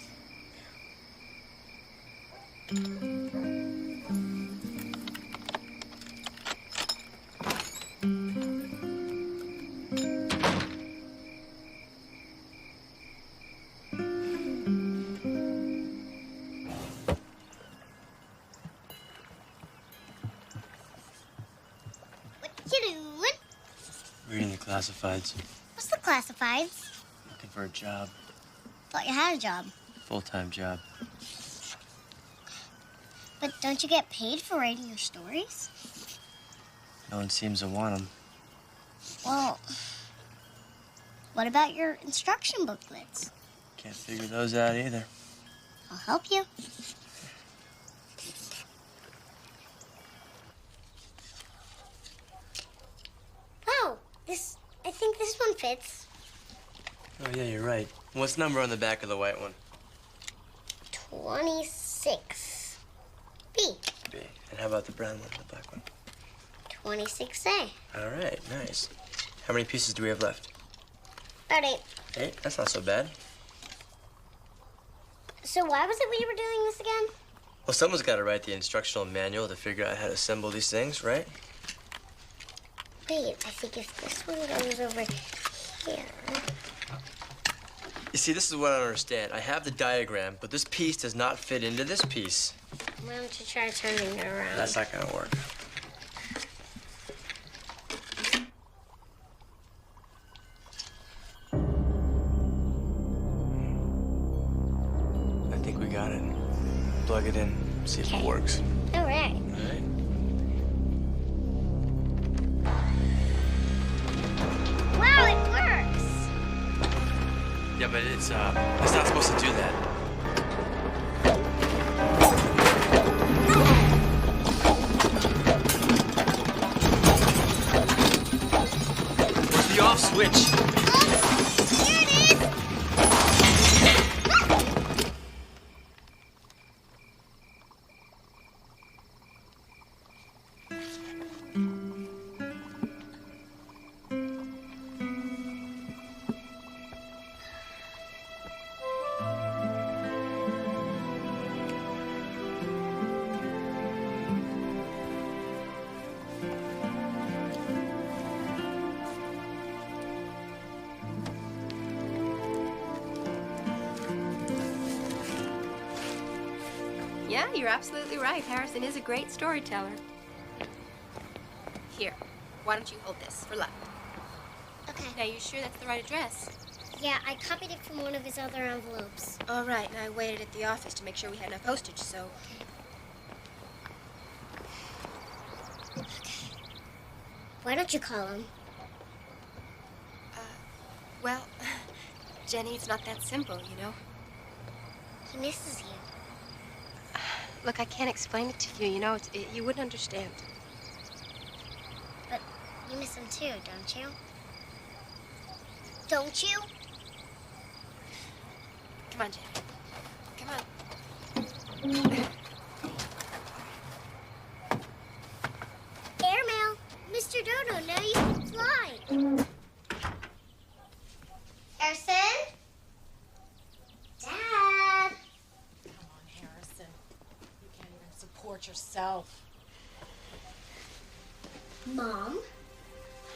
What you doing? Reading the classifieds. What's the classifieds? Looking for a job. Thought you had a job. Full-time job. But don't you get paid for writing your stories? No one seems to want them. Well, what about your instruction booklets? Can't figure those out either. I'll help you. Wow, I think this one fits. Oh, yeah, you're right. What's number on the back of the white one? 26. B. B. And how about the brown one, the black one? 26A. All right, nice. How many pieces do we have left? About 8. 8? That's not so bad. So why was it we were doing this again? Well, someone's got to write the instructional manual to figure out how to assemble these things, right? Wait, I think if this one goes over here... You see, this is what I don't understand. I have the diagram, but this piece does not fit into this piece. Why don't you try turning it around? That's not gonna work. I think we got it. Plug it in, see if it works. All right. All right. Wow, it works! Yeah, but it's not supposed to do that. Where's the off switch? Here it is! Yeah, you're absolutely right. Harrison is a great storyteller. Here, why don't you hold this for luck? Okay. Now, you sure that's the right address? Yeah, I copied it from one of his other envelopes. All right, and I waited at the office to make sure we had enough postage, so... Why don't you call him? Well, Jenny, it's not that simple, you know? He misses you. Look, I can't explain it to you, you know? You wouldn't understand. But you miss him too, don't you? Don't you? Come on, Jenny. Come on. Airmail! Mr. Dodo, now you can fly. Harrison? Dad? Come on, Harrison. You can't even support yourself. Mom?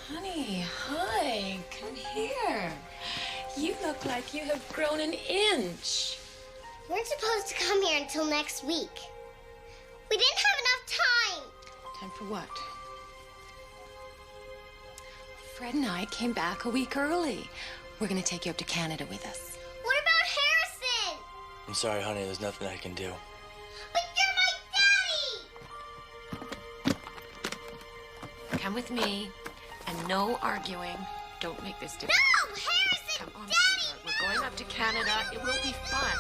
Honey, hi. Come here. You look like you have grown an inch. We weren't supposed to come here until next week. We didn't have enough time. Time for what? Fred and I came back a week early. We're gonna take you up to Canada with us. What about Harrison? I'm sorry, honey. There's nothing I can do. But you're my daddy! Come with me, and no arguing. Don't make this difficult. No, Harrison! Come on, Daddy! sweetheart. We're going up to Canada. It will be fun.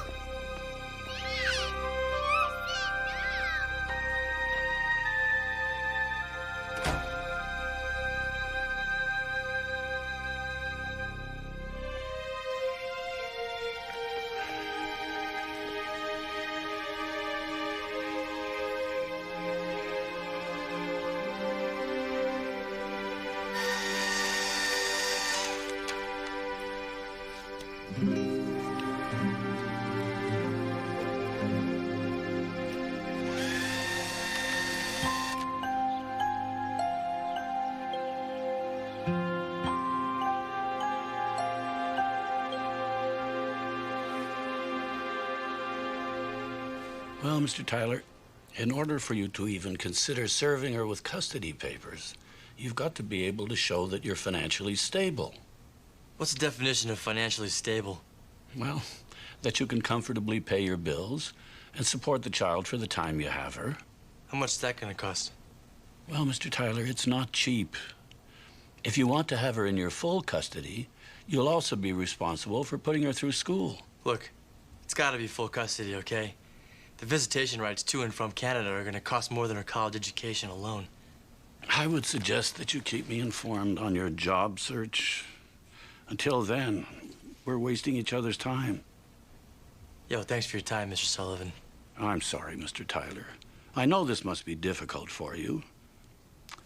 Well, Mr. Tyler, in order for you to even consider serving her with custody papers, you've got to be able to show that you're financially stable. What's the definition of financially stable? Well, that you can comfortably pay your bills and support the child for the time you have her. How much is that going to cost? Well, Mr. Tyler, it's not cheap. If you want to have her in your full custody, you'll also be responsible for putting her through school. Look, it's got to be full custody, okay? The visitation rights to and from Canada are going to cost more than her college education alone. I would suggest that you keep me informed on your job search. Until then, we're wasting each other's time. Yo, thanks for your time, Mr. Sullivan. I'm sorry, Mr. Tyler. I know this must be difficult for you.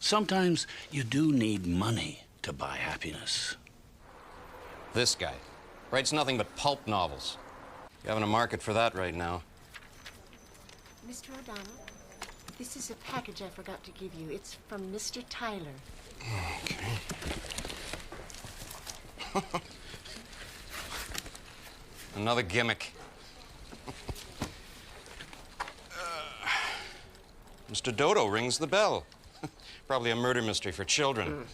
Sometimes you do need money to buy happiness. This guy writes nothing but pulp novels. You having a market for that right now. Mr. O'Donnell, this is a package I forgot to give you. It's from Mr. Tyler. Okay. Another gimmick. Mr. Dodo rings the bell. Probably a murder mystery for children.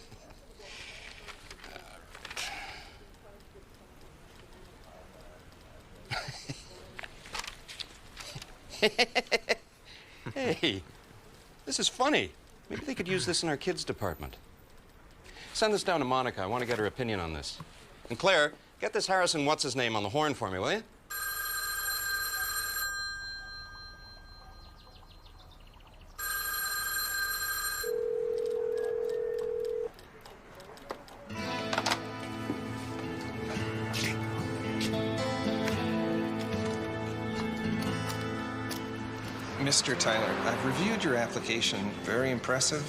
Hey, this is funny. Maybe they could use this in our kids department. Send this down to Monica. I want to get her opinion on this. And Claire, get this Harrison what's-his-name on the horn for me, will you? Mr. Tyler, I've reviewed your application. Very impressive.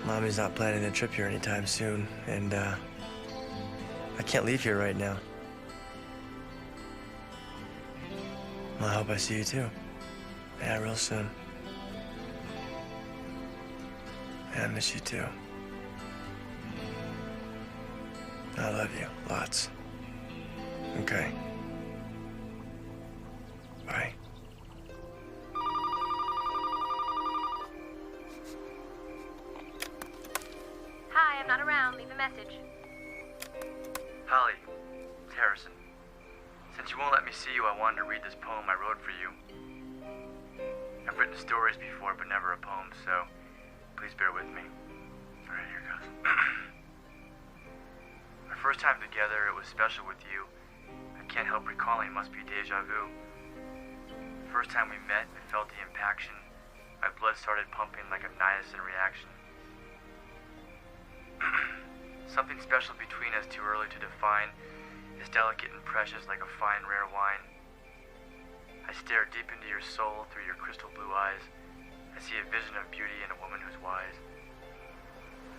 Mommy's not planning a trip here anytime soon, and I can't leave here right now. Well, I hope I see you too. Yeah, real soon. Yeah, I miss you too. I love you, lots. Okay. Bye. Hi, I'm not around. Leave a message. Holly, it's Harrison. Since you won't let me see you, I wanted to read this poem I wrote for you. I've written stories before, but never a poem, so please bear with me. All right, here goes. Our first time together, it was special with you. I can't help recalling, it must be deja vu. First time we met, I felt the impaction. My blood started pumping like a niacin reaction. Something special between us too early to define is delicate and precious like a fine, rare wine. I stare deep into your soul through your crystal blue eyes. I see a vision of beauty in a woman who's wise.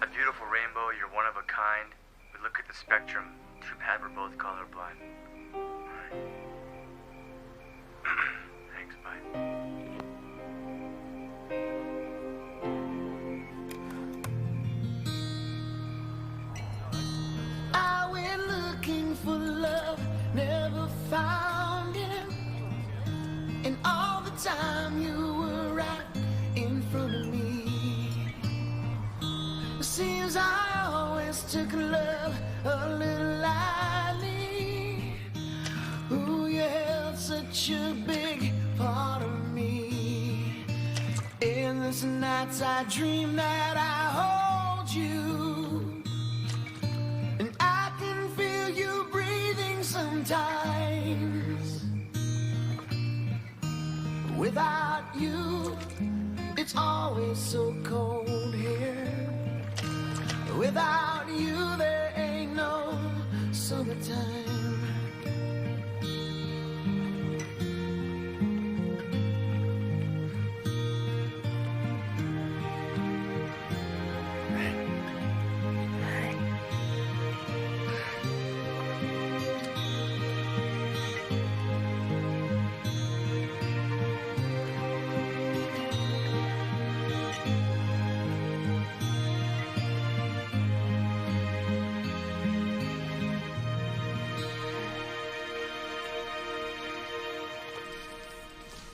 A beautiful rainbow, you're one of a kind. We look at the spectrum, too bad we're both colorblind. Thanks, bye. I went looking for love, never found it. And all the time you were right in front of me. Seems I always took love a little lightly. Ooh, you held such a big part of me. Endless nights I dream that I hold you. And I can feel you breathing sometimes. Without you, it's always so cold here. Without you, there ain't no summertime.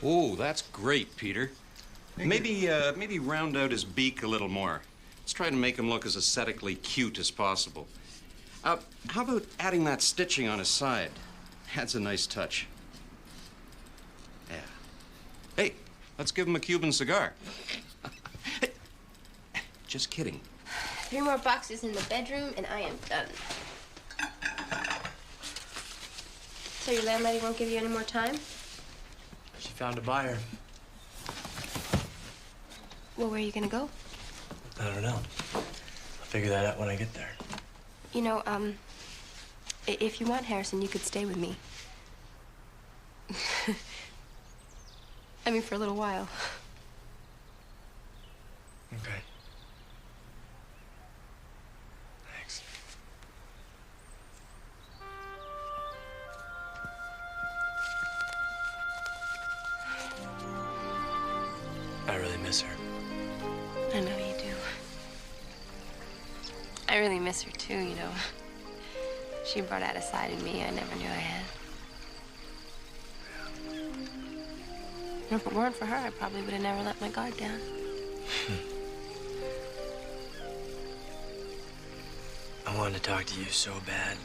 Oh, that's great, Peter. Maybe round out his beak a little more. Let's try to make him look as aesthetically cute as possible. How about adding that stitching on his side? Adds a nice touch. Yeah. Hey, let's give him a Cuban cigar. Just kidding. 3 more boxes in the bedroom, and I am done. So your landlady won't give you any more time? She found a buyer. Well, where are you gonna go? I don't know. I'll figure that out when I get there. You know, if you want, Harrison, you could stay with me. I mean, for a little while. Okay. Thanks. I really miss her. I know you do. I really miss her, too, you know. She brought out a side in me I never knew I had. And if it weren't for her, I probably would have never let my guard down. I wanted to talk to you so bad.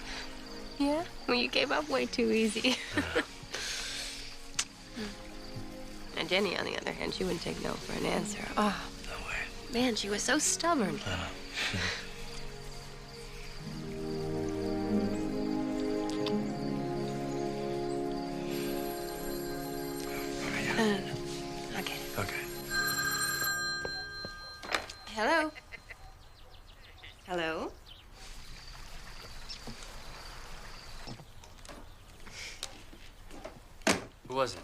Yeah? Well, you gave up way too easy. And Jenny, on the other hand, she wouldn't take no for an answer. Oh. No way. Man, she was so stubborn. No. Okay. Okay. Hello? Hello? Who was it?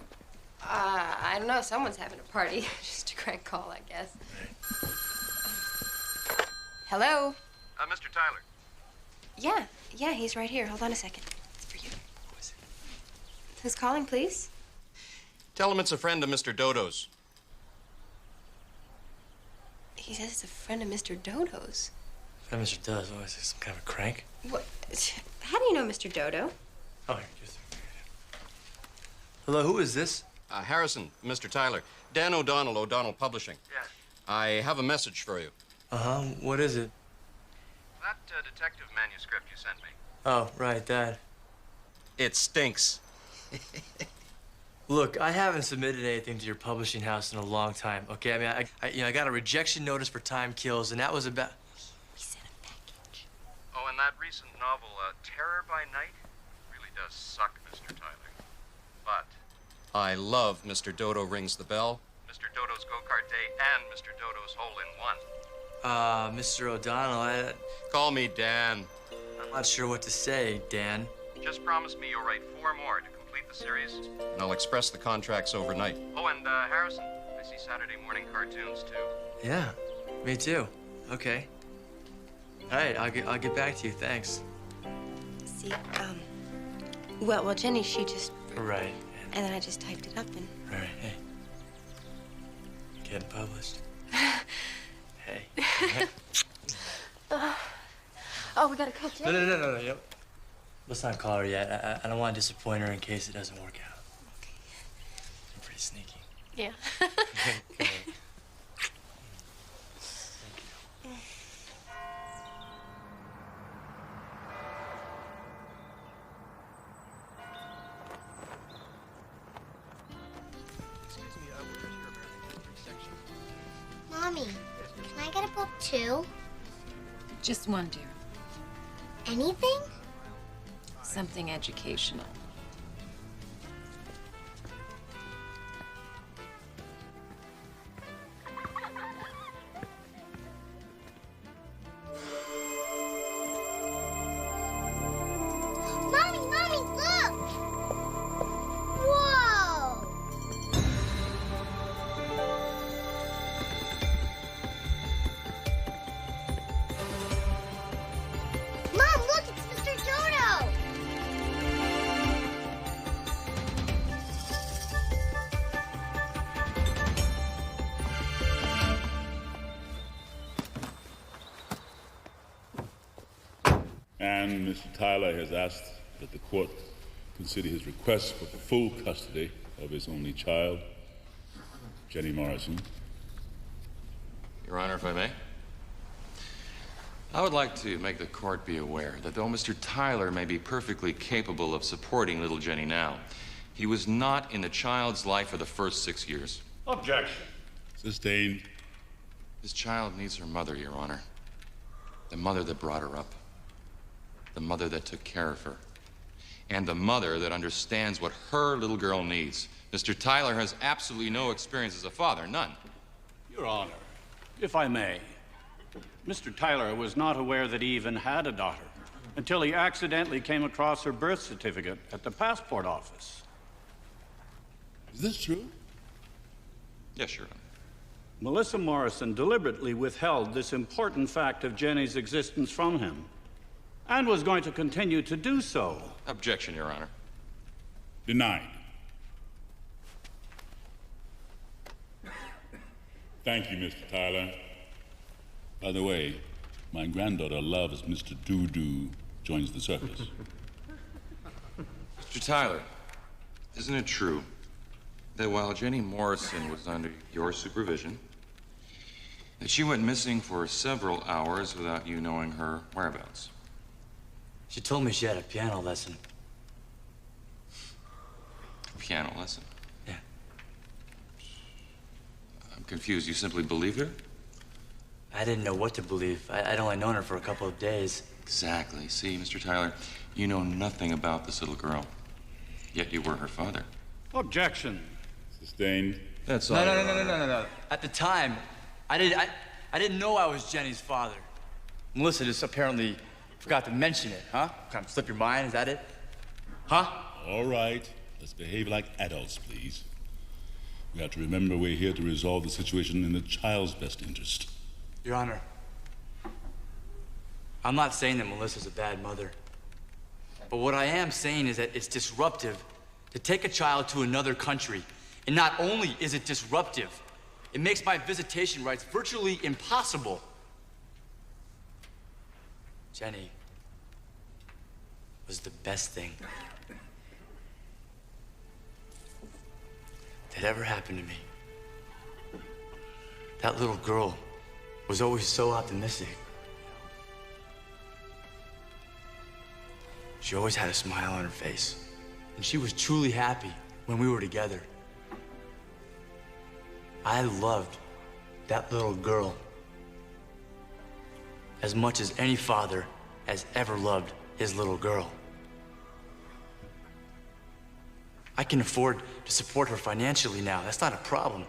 I don't know. Someone's having a party. Just a crank call, I guess. Hello? Mr. Tyler. Yeah, he's right here. Hold on a second. It's for you. Who's calling, please? Tell him it's a friend of Mr. Dodo's. He says it's a friend of Mr. Dodo's. That Mr. Does always some kind of a crank. What? How do you know Mr. Dodo? Oh, here, just... Hello, who is this? Harrison, Mr. Tyler. Dan O'Donnell, O'Donnell Publishing. Yeah. I have a message for you. Uh-huh, what is it? That detective manuscript you sent me. Oh, right, that. It stinks. Look, I haven't submitted anything to your publishing house in a long time, okay? I mean, I got a rejection notice for Time Kills, and that was about... Oh, and that recent novel, Terror by Night, really does suck, Mr. Tyler. But I love Mr. Dodo Rings the Bell, Mr. Dodo's Go-Kart Day, and Mr. Dodo's Hole-in-One. Mr. O'Donnell, Call me Dan. I'm not sure what to say, Dan. Just promise me you'll write 4 more to complete the series, and I'll express the contracts overnight. Oh, and Harrison, I see Saturday morning cartoons, too. Yeah, me too. Okay. All right, I'll get back to you. Thanks. See, well, Jenny, she just... Right. And then I just typed it up and... All right, hey. Getting published. Hey. Oh, we gotta cook it. No. Yep. Let's not call her yet. I don't want to disappoint her in case it doesn't work out. Okay. I'm pretty sneaky. Yeah. Okay. Mommy, can I get a book too? Just one, dear. Anything? Something educational. Mommy, look! Whoa! Mom, look, it's Mr. Dodo! And Mr. Tyler has asked that the court consider his request for full custody of his only child, Jenny Morrison. Your Honor, if I may. I would like to make the court be aware that though Mr. Tyler may be perfectly capable of supporting little Jenny now, he was not in the child's life for the first 6 years. Objection. Sustained. This child needs her mother, Your Honor. The mother that brought her up. The mother that took care of her. And the mother that understands what her little girl needs. Mr. Tyler has absolutely no experience as a father, none. Your Honor, if I may, Mr. Tyler was not aware that he even had a daughter until he accidentally came across her birth certificate at the passport office. Is this true? Yes, Your Honor. Melissa Morrison deliberately withheld this important fact of Jenny's existence from him, and was going to continue to do so. Objection, Your Honor. Denied. Thank you, Mr. Tyler. By the way, my granddaughter loves Mr. Doo-Doo joins the circus. Mr. Tyler, isn't it true that while Jenny Morrison was under your supervision, that she went missing for several hours without you knowing her whereabouts? She told me she had a piano lesson. A piano lesson? Yeah. I'm confused. You simply believed her? I didn't know what to believe. I'd only known her for a couple of days. Exactly. See, Mr. Tyler, you know nothing about this little girl. Yet you were her father. Objection. Sustained. That's all. No. At the time, I didn't know I was Jenny's father. Melissa just apparently forgot to mention it, huh? Kind of slip your mind, is that it? Huh? All right. Let's behave like adults, please. We have to remember we're here to resolve the situation in the child's best interest. Your Honor, I'm not saying that Melissa's a bad mother. But what I am saying is that it's disruptive to take a child to another country. And not only is it disruptive, it makes my visitation rights virtually impossible. Jenny, was the best thing that ever happened to me. That little girl was always so optimistic. She always had a smile on her face, and she was truly happy when we were together. I loved that little girl as much as any father has ever loved his little girl. I can afford to support her financially now. That's not a problem.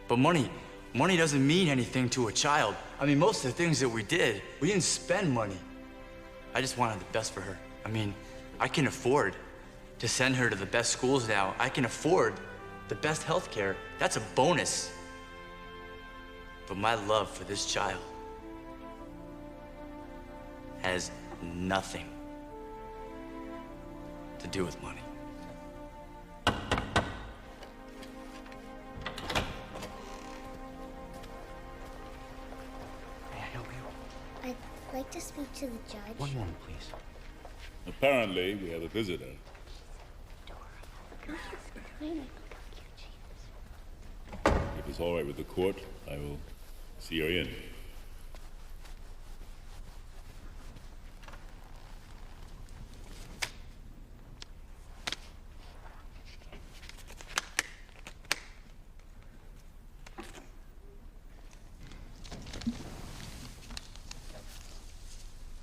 But money doesn't mean anything to a child. I mean, most of the things that we did, we didn't spend money. I just wanted the best for her. I mean, I can afford to send her to the best schools now. I can afford the best health care. That's a bonus. But my love for this child has nothing to do with money. I'd like to speak to the judge. One moment, please. Apparently, we have a visitor. If it's all right with the court, I will see her in.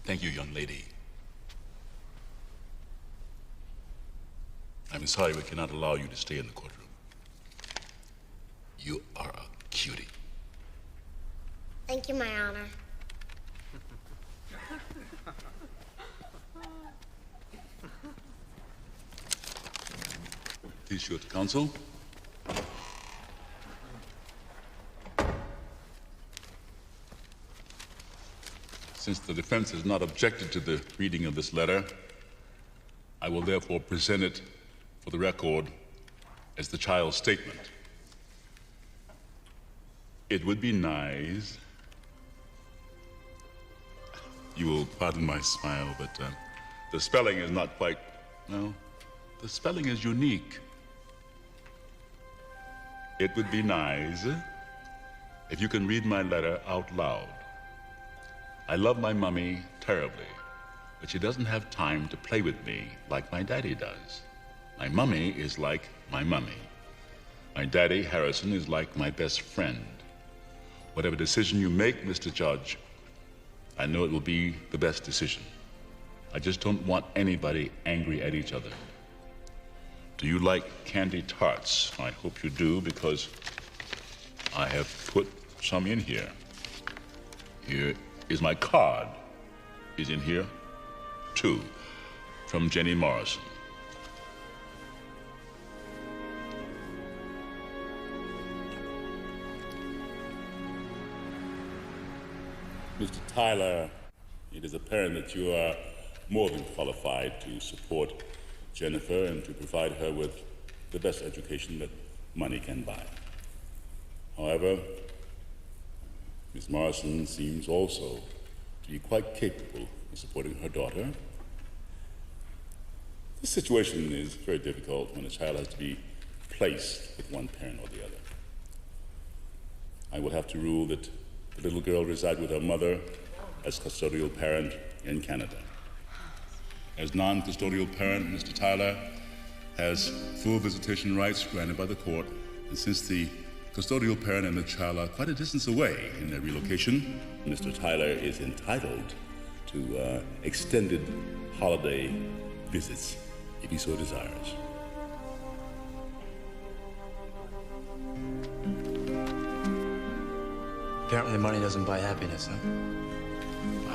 Thank you, young lady. I'm sorry we cannot allow you to stay in the courtroom. You are a cutie. Thank you, My Honor. Please show it to counsel. Since the defense has not objected to the reading of this letter, I will therefore present it for the record as the child's statement. It would be nice. You will pardon my smile, but the spelling is not quite, no, the spelling is unique. It would be nice if you can read my letter out loud. I love my mummy terribly, but she doesn't have time to play with me like my daddy does. My mummy is like my mummy. My daddy, Harrison, is like my best friend. Whatever decision you make, Mr. Judge, I know it will be the best decision. I just don't want anybody angry at each other. Do you like candy tarts? I hope you do, because I have put some in here. Here is my card. Is in here, too, from Jenny Morrison. Mr. Tyler, it is apparent that you are more than qualified to support Jennifer and to provide her with the best education that money can buy. However, Ms. Morrison seems also to be quite capable of supporting her daughter. This situation is very difficult when a child has to be placed with one parent or the other. I will have to rule that the little girl reside with her mother as custodial parent in Canada. As non-custodial parent, Mr. Tyler has full visitation rights granted by the court, and since the custodial parent and the child are quite a distance away in their relocation, Mr. Tyler is entitled to extended holiday visits if he so desires. Apparently money doesn't buy happiness, huh?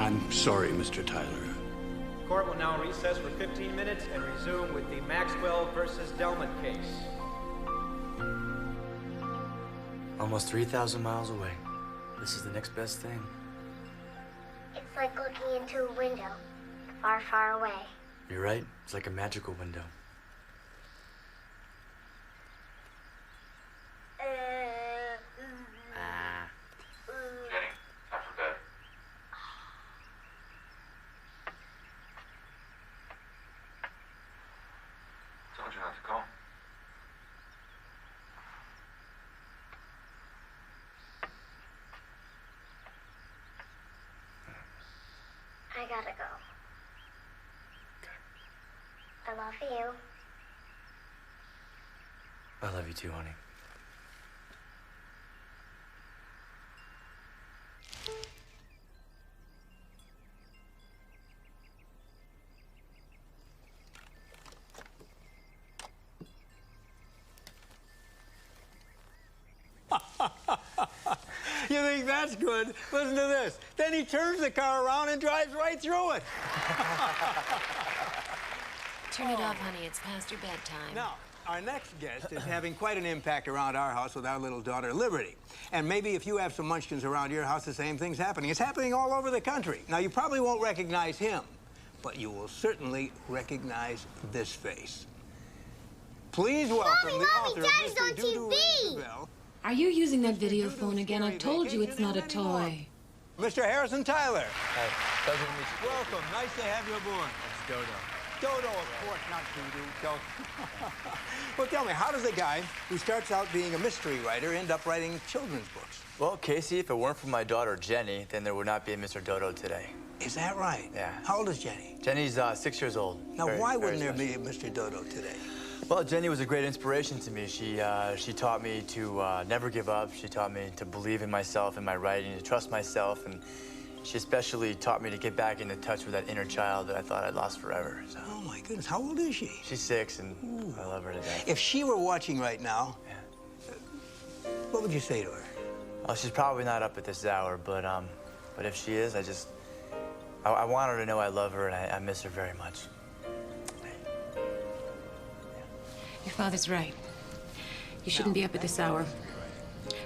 I'm sorry, Mr. Tyler. Court will now recess for 15 minutes and resume with the Maxwell versus Delman case. Almost 3,000 miles away. This is the next best thing. It's like looking into a window, far, far away. You're right. It's like a magical window. Jenny, time for bed. gotta go. I love you. I love you too, honey. You think that's good? Listen to this. Then he turns the car around and drives right through it. Turn it off, honey. It's past your bedtime. Now, our next guest is having quite an impact around our house with our little daughter, Liberty. And maybe if you have some munchkins around your house, the same thing's happening. It's happening all over the country. Now, you probably won't recognize him, but you will certainly recognize this face. Please welcome the author of Daddy's Mr. on Doo-Doo TV. Rings the Bell. Are you using that video phone again? I told you it's not a toy. Mr. Harrison Tyler. Hey, pleasure to meet you. Welcome. Nice to have you aboard. It's Dodo. Dodo, of course, not Doo-Doo. Dodo. Well, tell me, how does a guy who starts out being a mystery writer end up writing children's books? Well, Casey, if it weren't for my daughter, Jenny, then there would not be a Mr. Dodo today. Is that right? Yeah. How old is Jenny? Jenny's 6 years old. Now, why wouldn't there be a Mr. Dodo today? Well, Jenny was a great inspiration to me. She taught me to never give up. She taught me to believe in myself and my writing, to trust myself, and she especially taught me to get back into touch with that inner child that I thought I'd lost forever. So. Oh, my goodness. How old is she? She's 6, and I love her to death. If she were watching right now, what would you say to her? Well, she's probably not up at this hour, but if she is, I want her to know I love her and I miss her very much. Your father's right. You shouldn't be up at this hour.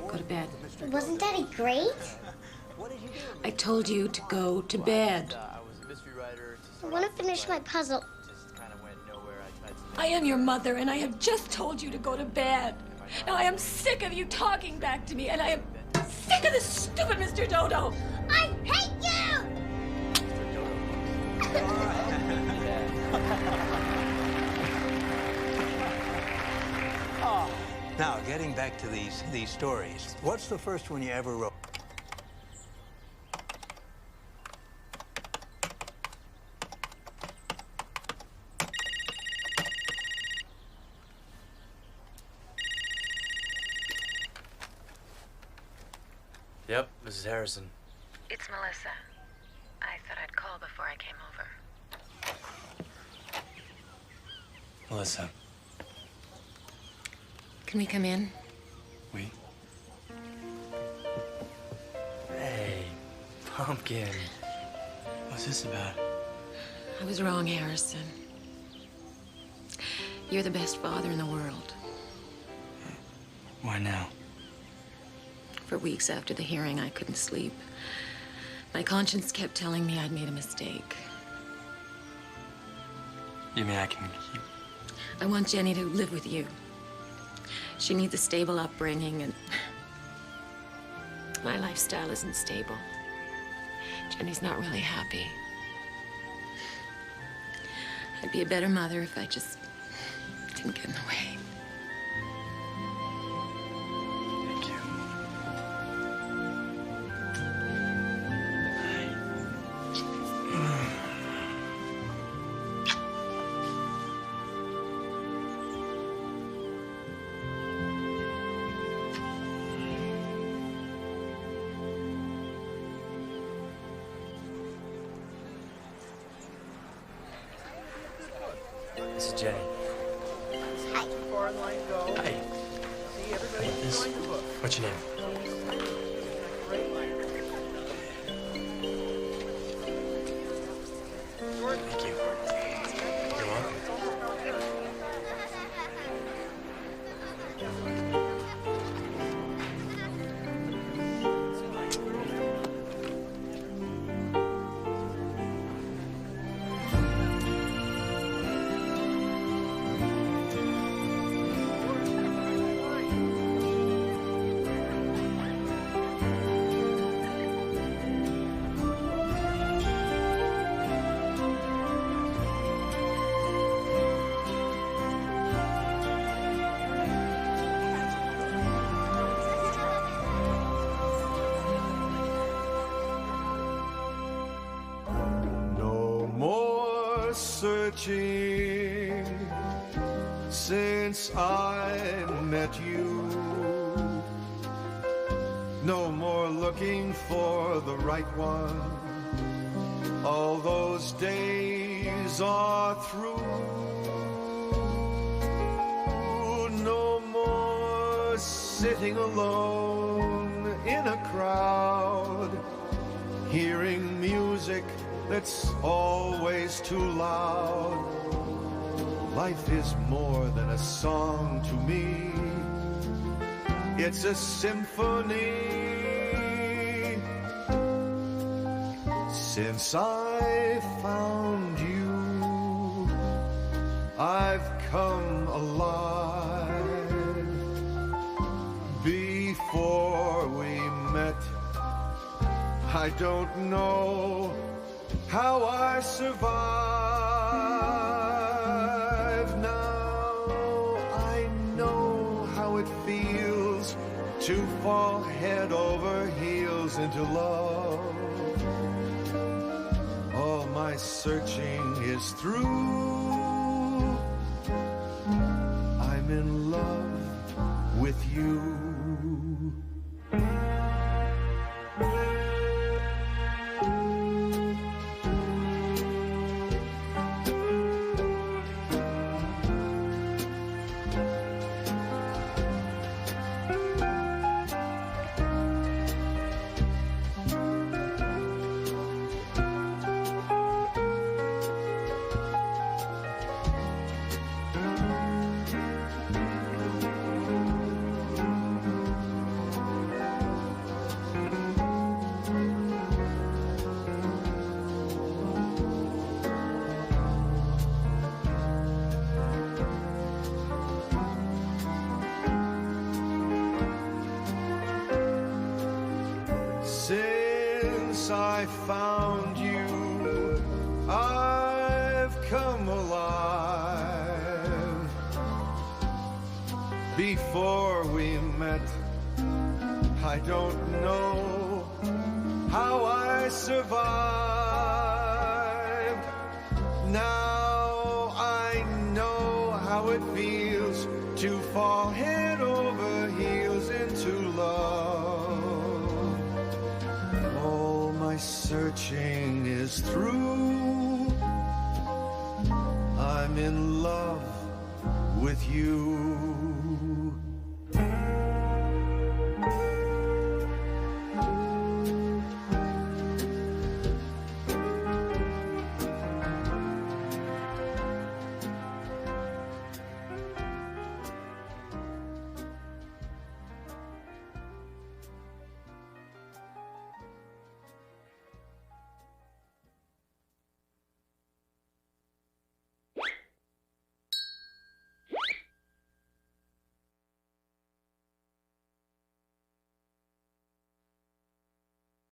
Go to bed. Wasn't Daddy great? I told you to go to bed. I was a mystery writer. I want to finish my puzzle. Just kind of went nowhere. I tried to... I am your mother, and I have just told you to go to bed. Now, I am sick of you talking back to me, and I am sick of this stupid Mr. Dodo. I hate you! Now, getting back to these stories, what's the first one you ever wrote? Yep, Mrs. Harrison. It's Melissa. I thought I'd call before I came over. Melissa. Can we come in? We? Hey, Pumpkin. What's this about? I was wrong, Harrison. You're the best father in the world. Why now? For weeks after the hearing, I couldn't sleep. My conscience kept telling me I'd made a mistake. You mean I can keep... I want Jenny to live with you. She needs a stable upbringing, and my lifestyle isn't stable. Jenny's not really happy. I'd be a better mother if I just didn't get in the way. Thank you. This is Jenny. Hi. Hi. What's your name? Thank you. You're welcome. more searching since I met you. No more looking for the right one. All those days are through. No more sitting alone in a crowd, hearing music that's always too loud. Life is more than a song to me. It's a symphony. Since I found you, I've come alive. Before we met, I don't know how I survived. Now I know how it feels to fall head over heels into love. All my searching is through. I'm in love with you. Since I found you, I've come alive. Before we met, I don't know how I survived. Now I know how it feels to fall head over heels into love. All my searching is through. I'm in love with you.